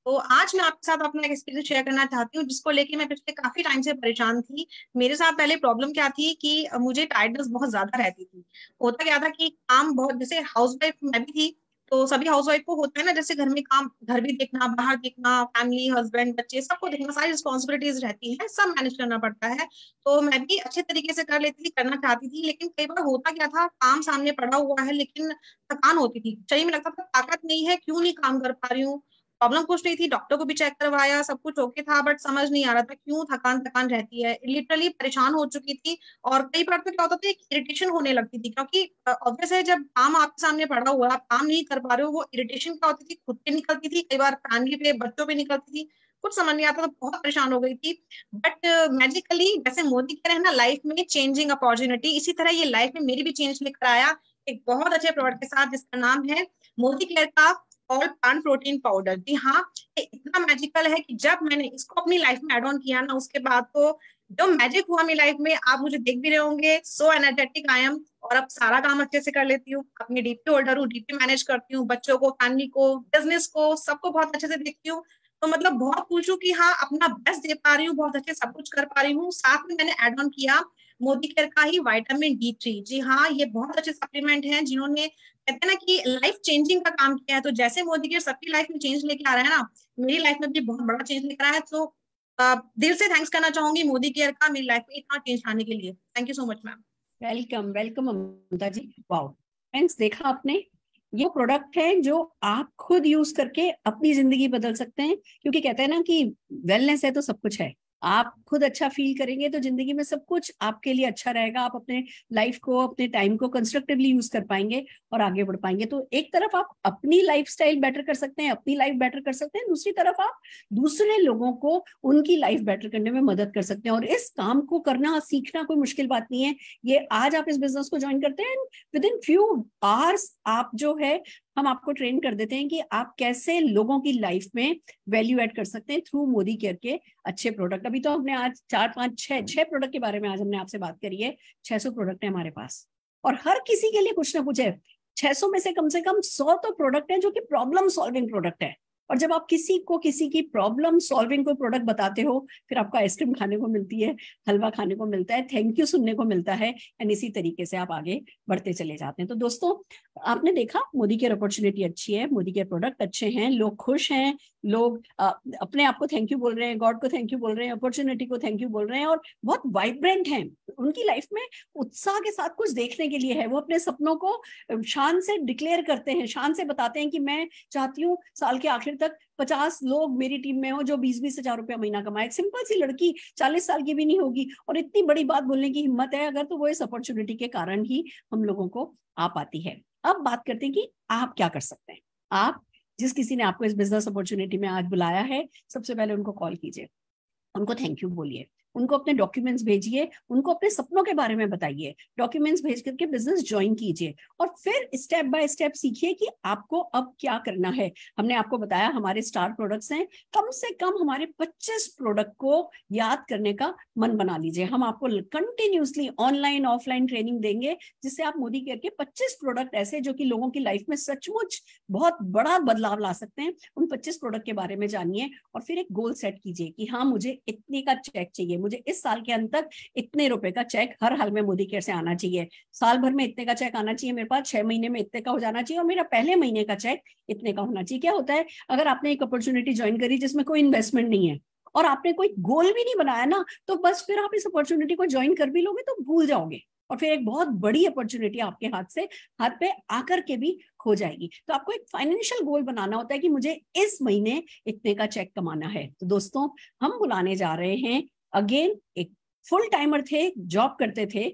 Speaker 11: तो आज मैं आपके साथ अपना एक एक्सपीरियंस शेयर करना चाहती हूँ, जिसको लेके मैं पिछले काफी टाइम से परेशान थी। मेरे साथ पहले प्रॉब्लम क्या थी कि मुझे टायर्डनेस बहुत ज्यादा रहती थी। होता क्या था कि काम बहुत, जैसे हाउस वाइफ मैं भी थी, तो सभी हाउसवाइफ को होता है ना, जैसे घर में काम, घर भी देखना, बाहर देखना, फैमिली, हस्बैंड, बच्चे, सबको देखना, सारी रिस्पॉन्सिबिलिटीज रहती हैं, सब मैनेज करना पड़ता है। तो मैं भी अच्छे तरीके से कर लेती थी, करना चाहती थी, लेकिन कई बार होता क्या था, काम सामने पड़ा हुआ है लेकिन थकान होती थी, शरीर में लगता था ताकत नहीं है, क्यों नहीं काम कर पा रही हूँ। प्रॉब्लम कुछ नहीं थी, डॉक्टर को भी चेक करवाया, सब कुछ ओके था, बट समझ नहीं आ रहा था क्यों थकान थकान रहती है, लिटरली परेशान हो चुकी थी। और कई बार तो क्या होता था, एक इरिटेशन होने लगती थी, क्योंकि ऑब्वियस है जब काम आपके सामने पड़ा हुआ है, आप काम नहीं कर पा रहे हो, वो इरिटेशन क्या होती थी, खुद पे निकलती थी, कई बार फैमिली पे, बच्चों पे निकलती थी, कुछ समझ नहीं आता, तो बहुत परेशान हो गई थी। बट मैजिकली, जैसे मोदी कह रहे हैं ना, लाइफ में चेंजिंग अपॉर्चुनिटी, इसी तरह ये लाइफ में मेरी भी चेंज लेकर आया, एक बहुत अच्छे प्रोडक्ट के साथ, जिसका नाम है मोदी केयर का ऑल प्लांट प्रोटीन पाउडर। जी हाँ, ये इतना मैजिकल है कि जब मैंने इसको अपनी लाइफ में एड ऑन किया ना, उसके बाद तो जो मैजिक हुआ मेरी लाइफ में, आप मुझे देख भी रहे होंगे, सो एनर्जेटिक आई एम। और अब सारा काम अच्छे से कर लेती हूँ, अपनी डीपी होल्डर हूँ, डीपी मैनेज करती हूँ, बच्चों को, फैमिली को, बिजनेस को, सबको बहुत अच्छे से देखती हूँ। तो मतलब बहुत खुश हूँ कि हाँ, अपना बेस्ट दे पा रही हूँ, बहुत अच्छे सब कुछ कर पा रही हूँ। साथ में मैंने एड ऑन किया मोदी केयर का ही विटामिन D3। जी हाँ, ये बहुत अच्छे सप्लीमेंट हैं, जिन्होंने, कहते हैं ना कि लाइफ चेंजिंग का काम किया है। तो जैसे मोदी केयर सबकी लाइफ में चेंज लेके आ रहा है ना, मेरी लाइफ में भी बहुत बड़ा चेंज लेकर आया है। तो दिल से थैंक्स करना चाहूंगी मोदी केयर का, मेरी लाइफ में इतना चेंज लाने के लिए। Thank you so much ma'am.
Speaker 2: Welcome welcome Mamta ji. Wow friends, देखा आपने, ये प्रोडक्ट है जो आप खुद यूज करके अपनी जिंदगी बदल सकते हैं, क्योंकि कहते हैं ना कि वेलनेस है तो सब कुछ है। आप खुद अच्छा फील करेंगे तो जिंदगी में सब कुछ आपके लिए अच्छा रहेगा, आप अपने लाइफ को, अपने टाइम को कंस्ट्रक्टिवली यूज कर पाएंगे और आगे बढ़ पाएंगे। तो एक तरफ आप अपनी लाइफस्टाइल बेटर कर सकते हैं, अपनी लाइफ बेटर कर सकते हैं, दूसरी तरफ आप दूसरे लोगों को उनकी लाइफ बेटर करने में मदद कर सकते हैं। और इस काम को करना, सीखना कोई मुश्किल बात नहीं है। ये आज आप इस बिजनेस को ज्वाइन करते हैं, विद इन फ्यू आवर्स आप जो है, हम आपको ट्रेन कर देते हैं कि आप कैसे लोगों की लाइफ में वैल्यू ऐड कर सकते हैं थ्रू मोदी केयर के अच्छे प्रोडक्ट। अभी तो हमने आज 4, 5, 6 प्रोडक्ट के बारे में आज हमने आपसे बात करी है। 600 प्रोडक्ट है हमारे पास और हर किसी के लिए कुछ ना कुछ है। 600 में से कम 100 तो प्रोडक्ट है जो कि प्रॉब्लम सॉल्विंग प्रोडक्ट है। और जब आप किसी को किसी की प्रॉब्लम सॉल्विंग को प्रोडक्ट बताते हो, फिर आपको आइसक्रीम खाने को मिलती है, हलवा खाने को मिलता है, थैंक यू सुनने को मिलता है, एंड इसी तरीके से आप आगे बढ़ते चले जाते हैं। तो दोस्तों, आपने देखा मोदी केयर अपॉर्चुनिटी अच्छी है, मोदी केयर प्रोडक्ट अच्छे हैं, लोग खुश हैं, लोग अपने आप को थैंक यू बोल रहे हैं, गॉड को थैंक यू बोल रहे हैं, अपॉर्चुनिटी को थैंक यू बोल रहे हैं, और बहुत वाइब्रेंट हैं। उनकी लाइफ में उत्साह के साथ कुछ देखने के लिए है। वो अपने सपनों को शान से डिक्लेयर करते हैं, शान से बताते हैं कि मैं चाहती हूँ साल के आखिर तक 50 लोग मेरी टीम में हो जो 20-20 हजार रुपया महीना कमाए। एक सिंपल सी लड़की 40 साल की भी नहीं होगी और इतनी बड़ी बात बोलने की हिम्मत है अगर, तो वो इस अपॉर्चुनिटी के कारण ही हम लोगों को आ पाती है। अब बात करते हैं कि आप क्या कर सकते हैं। आप, जिस किसी ने आपको इस बिजनेस अपॉर्चुनिटी में आज बुलाया है, सबसे पहले उनको कॉल कीजिए, उनको थैंक यू बोलिए, उनको अपने डॉक्यूमेंट्स भेजिए, उनको अपने सपनों के बारे में बताइए, डॉक्यूमेंट्स भेज करके बिजनेस ज्वाइन कीजिए और फिर स्टेप बाय स्टेप सीखिए कि आपको अब क्या करना है। हमने आपको बताया हमारे स्टार प्रोडक्ट्स हैं, कम से कम हमारे 25 प्रोडक्ट को याद करने का मन बना लीजिए। हम आपको कंटिन्यूसली ऑनलाइन ऑफलाइन ट्रेनिंग देंगे, जिससे आप मोदी केयर के 25 प्रोडक्ट ऐसे जो कि लोगों की लाइफ में सचमुच बहुत बड़ा बदलाव ला सकते हैं, उन 25 प्रोडक्ट के बारे में जानिए और फिर एक गोल सेट कीजिए कि हाँ, मुझे इतने का चेक चाहिए, मुझे इस साल के अंत तक इतने रुपए का चेक हर हाल में मोदी केयर से आना चाहिए, साल भर में इतने का चेक आना चाहिए मेरे पास, 6 महीने में इतने का हो जाना चाहिए और मेरा पहले महीने का चेक इतने का होना चाहिए। क्या होता है, अगर आपने एक अपॉर्चुनिटी ज्वाइन करी जिसमें कोई इन्वेस्टमेंट नहीं है और आपने कोई गोल भी नहीं बनाया ना, तो बस फिर आप इस अपॉर्चुनिटी को ज्वाइन कर भी लोगे तो भूल जाओगे और फिर एक बहुत बड़ी अपॉर्चुनिटी आपके हाथ पे आकर के भी खो जाएगी। तो आपको एक फाइनेंशियल गोल बनाना होता है कि मुझे इस महीने इतने का चेक कमाना है। तो दोस्तों, हम बुलाने जा रहे हैं अगेन, एक फुल टाइमर थे, जॉब करते थे,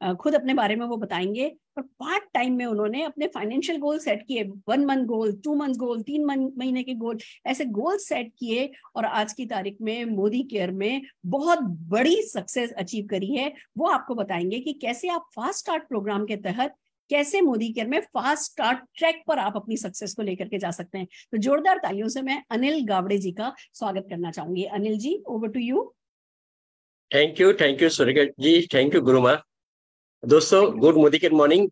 Speaker 2: खुद अपने बारे में वो बताएंगे, और पार्ट टाइम में उन्होंने अपने फाइनेंशियल गोल सेट किए, 1 मंथ गोल, 2 मंथ गोल, 3 महीने के गोल, ऐसे गोल सेट किए और आज की तारीख में मोदी केयर में बहुत बड़ी सक्सेस अचीव करी है। वो आपको बताएंगे कि कैसे आप फास्ट स्टार्ट प्रोग्राम के तहत, कैसे मोदी केयर में फास्ट स्टार्ट ट्रैक पर आप अपनी सक्सेस को लेकर के जा सकते हैं। तो जोरदार तालियों से मैं अनिल गावड़े जी का स्वागत करना चाहूंगी। Anil ji, over to you.
Speaker 12: Thank you Surekha ji, thank you गुरुमा। दोस्तों, गुड मोदी केयर मॉर्निंग।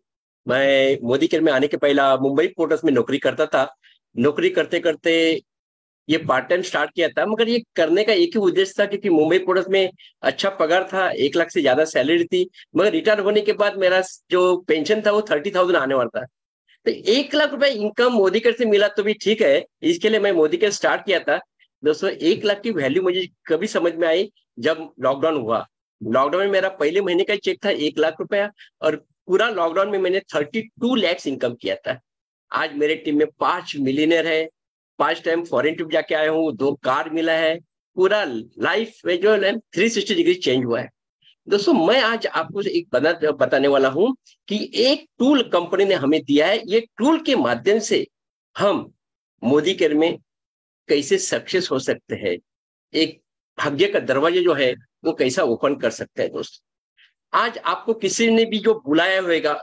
Speaker 12: मैं मोदी केयर में आने के पहला मुंबई पोर्ट्स में नौकरी करता था। नौकरी करते करते ये पार्ट टाइम स्टार्ट किया था, मगर ये करने का एक ही उद्देश्य था, क्योंकि मुंबई पोर्ट्स में अच्छा पगार था, 1 लाख से ज्यादा सैलरी थी, मगर रिटायर होने के बाद मेरा जो पेंशन था वो 30,000 आने वाला था। तो 1 लाख रुपए इनकम मोदी केयर से मिला तो भी ठीक है, इसके लिए मैं मोदी केयर स्टार्ट किया था। दोस्तों 1 लाख की वैल्यू मुझे कभी समझ में आई जब लॉकडाउन हुआ। लॉकडाउन में मेरा पहले महीने का चेक था 1 लाख रुपया, और पूरा लॉकडाउन में मैंने 32 लाख इनकम किया था। आज मेरे टीम में 5 मिलियनर है, 5 टाइम फॉरेन ट्रिप जाके आया हूँ, 2 कार मिला है, पूरा लाइफ में जो है 360 डिग्री चेंज हुआ है। दोस्तों मैं आज आपको एक बताने वाला हूं कि एक टूल कंपनी ने हमें दिया है। ये टूल के माध्यम से हम मोदी केयर में कैसे सक्सेस हो सकते हैं, एक भाग्य का दरवाजा जो है वो कैसा ओपन कर सकते हैं। दोस्त आज आपको किसी ने भी जो बुलाया होगा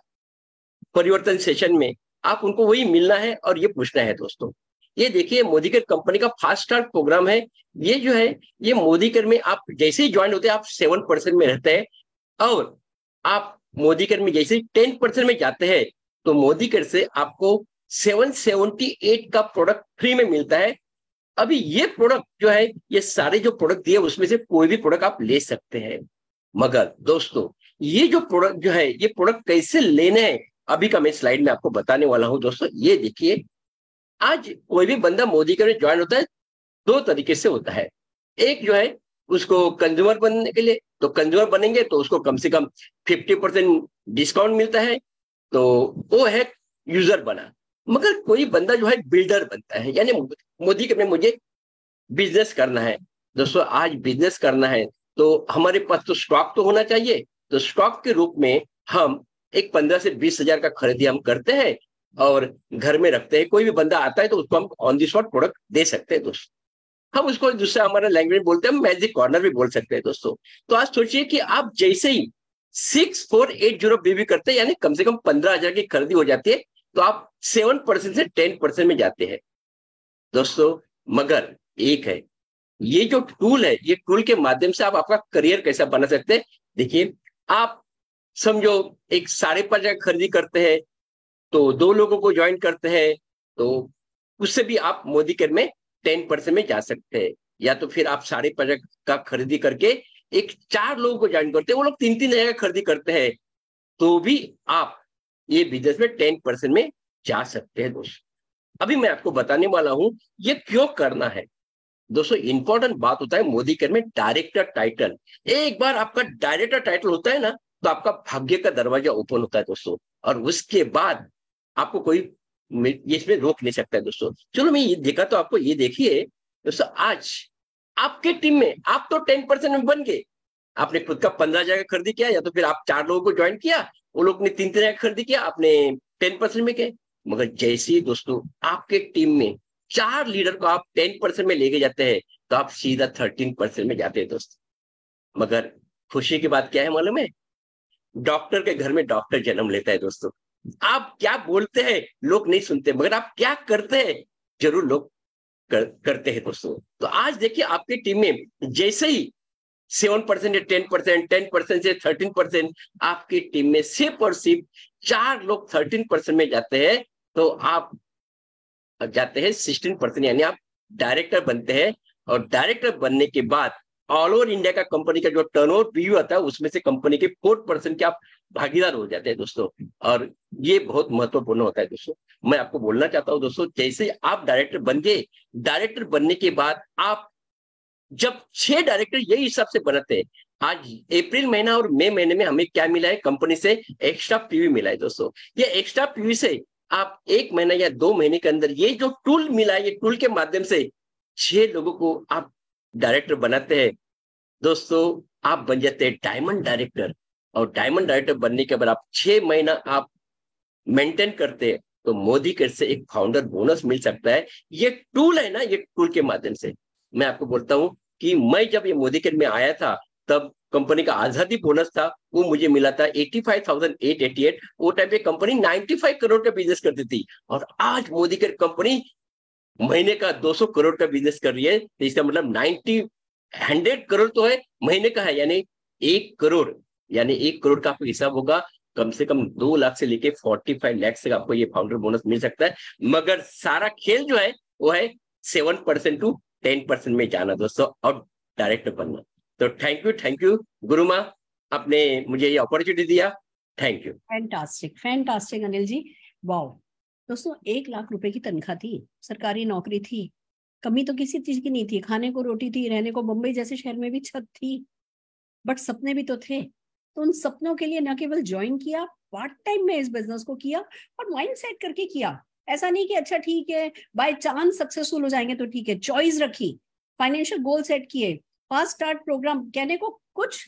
Speaker 12: परिवर्तन सेशन में, आप उनको वही मिलना है और ये पूछना है। दोस्तों ये देखिए मोदी केयर कंपनी का फास्ट स्टार्ट प्रोग्राम है। ये जो है ये मोदी केयर में आप जैसे ही ज्वाइन होते हैं आप 7% में रहते हैं, और आप मोदी केयर में जैसे ही 10% में जाते हैं तो मोदी केयर से आपको 778 का प्रोडक्ट फ्री में मिलता है। अभी ये प्रोडक्ट जो है, ये सारे जो प्रोडक्ट दिए उसमें से कोई भी प्रोडक्ट आप ले सकते हैं। मगर दोस्तों ये जो प्रोडक्ट जो है, ये प्रोडक्ट कैसे लेने हैं अभी का मैं स्लाइड में आपको बताने वाला हूं। दोस्तों ये देखिए, आज कोई भी बंदा मोदी केयर में ज्वाइन होता है 2 तरीके से होता है। एक जो है उसको कंज्यूमर बनने के लिए, तो कंज्यूमर बनेंगे तो उसको कम से कम 50% डिस्काउंट मिलता है, तो वो है यूजर बना। मगर कोई बंदा जो है बिल्डर बनता है, यानी मोदी केयर में मुझे बिजनेस करना है। दोस्तों आज बिजनेस करना है तो हमारे पास तो स्टॉक तो होना चाहिए, तो स्टॉक के रूप में हम एक 15 से 20 हजार का खरीदी हम करते हैं और घर में रखते हैं। कोई भी बंदा आता है तो उसको हम ऑन दी स्पॉट प्रोडक्ट दे सकते हैं। दोस्तों हम उसको दूसरा हमारा लैंग्वेज बोलते हैं, मैजिक कॉर्नर भी बोल सकते हैं। दोस्तों तो आज सोचिए कि आप जैसे ही 6480 बीबी करते हैं, यानी कम से कम 15,000 की खरीदी हो जाती है, तो आप 7% से 10% में जाते हैं। दोस्तों मगर एक है, ये जो टूल है, ये टूल के माध्यम से आप आपका करियर कैसा बना सकते हैं। देखिए आप समझो एक 5,500 खरीदी करते हैं तो 2 लोगों को ज्वाइन करते हैं, तो उससे भी आप मोदी केयर में 10% में जा सकते हैं। या तो फिर आप 5,500 का खरीदी करके एक 4 लोगों को ज्वाइन करते हैं, वो लोग 3-3 हजार का खरीदी करते हैं, तो भी आप ये बिजनेस में 10% में जा सकते हैं। दोस्तों अभी मैं आपको बताने वाला हूं ये क्यों करना है। दोस्तों इंपॉर्टेंट बात होता है मोदी केयर में डायरेक्टर टाइटल। एक बार आपका डायरेक्टर टाइटल होता है ना, तो आपका भाग्य का दरवाजा ओपन होता है। दोस्तों और उसके बाद आपको कोई इसमें रोक नहीं सकता है। दोस्तों चलो मैं ये देखा तो आपको ये देखिए। दोस्तों आज आपके टीम में आप तो 10% में बन गए, आपने खुद का 15,000 का खरीदी किया, या तो फिर आप 4 लोगों को ज्वाइन किया, वो लोग ने 3-3 खरीदी किया, आपने 10% में गए। मगर जैसे ही दोस्तों आपके टीम में 4 लीडर को आप 10% में लेके जाते हैं, तो आप सीधा 13% में जाते हैं। दोस्तों मगर खुशी की बात क्या है मालूम है, डॉक्टर के घर में डॉक्टर जन्म लेता है। दोस्तों आप क्या बोलते हैं लोग नहीं सुनते, मगर आप क्या करते हैं जरूर लोग करते हैं। दोस्तों तो आज देखिए आपकी टीम में जैसे ही 7% से 10%, 10% से 13%, आपकी टीम में सिर्फ और सिर्फ 4 लोग 13% में जाते हैं, तो आप जाते हैं 16%, यानी आप डायरेक्टर बनते हैं। और डायरेक्टर बनने के बाद ऑल ओवर इंडिया का कंपनी का जो टर्नओवर व्यू आता है, उसमें से कंपनी के 4% के आप भागीदार हो जाते हैं। दोस्तों और ये बहुत महत्वपूर्ण होता है। दोस्तों मैं आपको बोलना चाहता हूं दोस्तों, जैसे आप डायरेक्टर बन गए, डायरेक्टर बनने के बाद आप जब 6 डायरेक्टर यही हिसाब से बनाते हैं। आज अप्रैल महीना और मई महीने में हमें क्या मिला है, कंपनी से एक्स्ट्रा पीवी मिला है। दोस्तों ये एक्स्ट्रा पीवी से आप 1 महीना या 2 महीने के अंदर ये जो टूल मिला है, ये टूल के माध्यम से 6 लोगों को आप डायरेक्टर बनाते हैं। दोस्तों आप बन जाते हैं डायमंड डायरेक्टर, और डायमंड डायरेक्टर बनने के बाद आप 6 महीना आप मेंटेन करते हैं, तो मोदी केयर से एक फाउंडर बोनस मिल सकता है। ये टूल है ना, ये टूल के माध्यम से मैं आपको बोलता हूं कि मैं जब ये मोदी केयर में आया था, तब कंपनी का आजादी बोनस था, वो मुझे मिला था 85,888। वो टाइम पे कंपनी 95 करोड़ का बिजनेस करती थी, और आज मोदी केयर कंपनी महीने का 200 करोड़ का बिजनेस कर रही है। तो इसका मतलब 100 करोड़ तो है, महीने का है, यानी 1 करोड़, यानी 1 करोड़ का आपको हिसाब होगा, कम से कम 2 लाख से लेके 45 लाख से आपको ये फाउंडर बोनस मिल सकता है। मगर सारा खेल जो है वो है 7% to 10% में जाना दोस्तों, और डायरेक्टर बनना। तो थैंक यू गुरु माँ, आपने मुझे ये अपॉर्चुनिटी दिया। Thank you.
Speaker 2: Fantastic Anil ji, wow. दोस्तों 1 लाख रुपए की तनख्वाह थी, सरकारी नौकरी थी, कमी तो किसी चीज की नहीं थी, खाने को रोटी थी, रहने को मुंबई जैसे शहर में भी छत थी, बट सपने भी तो थे। तो उन सपनों के लिए न केवल ज्वाइन किया, पार्ट टाइम में इस बिजनेस को किया और माइंड सेट करके किया। ऐसा नहीं कि अच्छा ठीक है बाय चांस सक्सेसफुल हो जाएंगे तो ठीक है, चॉइस रखी, फाइनेंशियल गोल सेट किए, फास्ट स्टार्ट प्रोग्राम, कहने को कुछ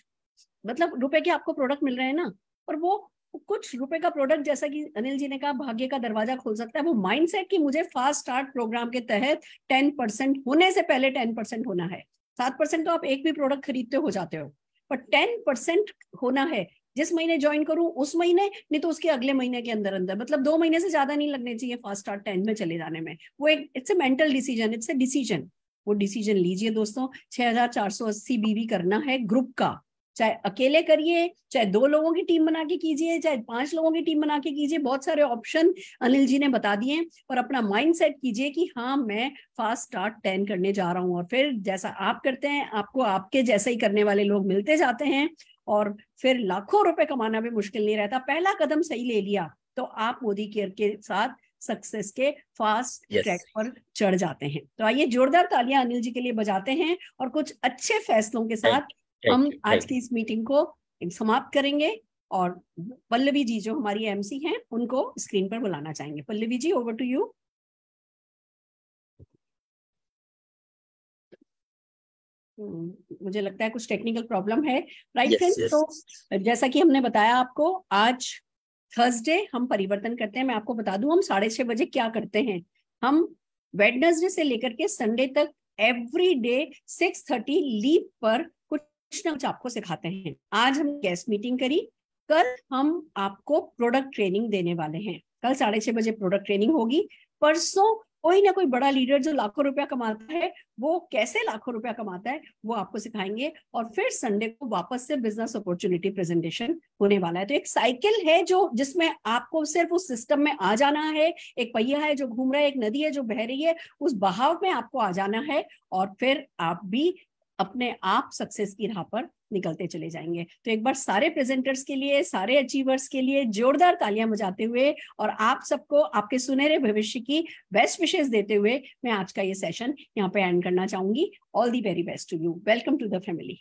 Speaker 2: मतलब रुपए के आपको प्रोडक्ट मिल रहे हैं ना, और वो कुछ रुपए का प्रोडक्ट जैसा कि अनिल जी ने कहा भाग्य का दरवाजा खोल सकता है। वो माइंडसेट कि मुझे फास्ट स्टार्ट प्रोग्राम के तहत 10% होने से पहले 10% होना है। 7% तो आप एक भी प्रोडक्ट खरीदते हो जाते हो, पर 10% होना है। जिस महीने ज्वाइन करूं उस महीने, नहीं तो उसके अगले महीने के अंदर अंदर, मतलब 2 महीने से ज्यादा नहीं लगने चाहिए फास्ट स्टार्ट 10 में चले जाने में। वो एक it's a mental decision, it's a decision. वो डिसीजन लीजिए दोस्तों। 6480 बीवी करना है ग्रुप का, चाहे अकेले करिए, चाहे 2 लोगों की टीम बना के कीजिए, चाहे 5 लोगों की टीम बना के कीजिए। बहुत सारे ऑप्शन अनिल जी ने बता दिए, और अपना माइंड सेट कीजिए कि हाँ मैं फास्ट स्टार्ट 10 करने जा रहा हूँ। और फिर जैसा आप करते हैं आपको आपके जैसा ही करने वाले लोग मिलते जाते हैं, और फिर लाखों रुपए कमाना भी मुश्किल नहीं रहता। पहला कदम सही ले लिया तो आप मोदी केयर के साथ सक्सेस के फास्ट ट्रैक पर चढ़ जाते हैं। तो आइए जोरदार तालियां अनिल जी के लिए बजाते हैं, और कुछ अच्छे फैसलों के साथ हम आज की इस मीटिंग को समाप्त करेंगे। और पल्लवी जी जो हमारी एमसी हैं उनको स्क्रीन पर बुलाना चाहेंगे। Pallavi ji, over to you. मुझे लगता है कुछ टेक्निकल प्रॉब्लम है, राइट फ्रेंड्स। तो जैसा कि हमने बताया आपको, आज थर्सडे हम परिवर्तन करते हैं। मैं आपको बता दूं हम 6:30 बजे क्या करते हैं। हम वेडनेसडे से लेकर के संडे तक एवरी डे 6:30 लीव पर कुछ ना कुछ आपको सिखाते हैं। आज हम गेस्ट मीटिंग करी, कल हम आपको प्रोडक्ट ट्रेनिंग देने वाले हैं। कल 6:30 बजे प्रोडक्ट ट्रेनिंग होगी। परसों कोई ना कोई बड़ा लीडर जो लाखों रुपया कमाता है, वो कैसे लाखों रुपया कमाता है वो आपको सिखाएंगे। और फिर संडे को वापस से बिजनेस अपॉर्चुनिटी प्रेजेंटेशन होने वाला है। तो एक साइकिल है जो जिसमें आपको सिर्फ उस सिस्टम में आ जाना है। एक पहिया है जो घूम रहा है, एक नदी है जो बह रही है, उस बहाव में आपको आ जाना है, और फिर आप भी अपने आप सक्सेस की राह पर निकलते चले जाएंगे। तो एक बार सारे प्रेजेंटर्स के लिए, सारे अचीवर्स के लिए जोरदार तालियां बजाते हुए और आप सबको आपके सुनहरे भविष्य की बेस्ट विशेष देते हुए मैं आज का ये सेशन यहाँ पे एंड करना चाहूंगी। All the very best to you. Welcome to the family.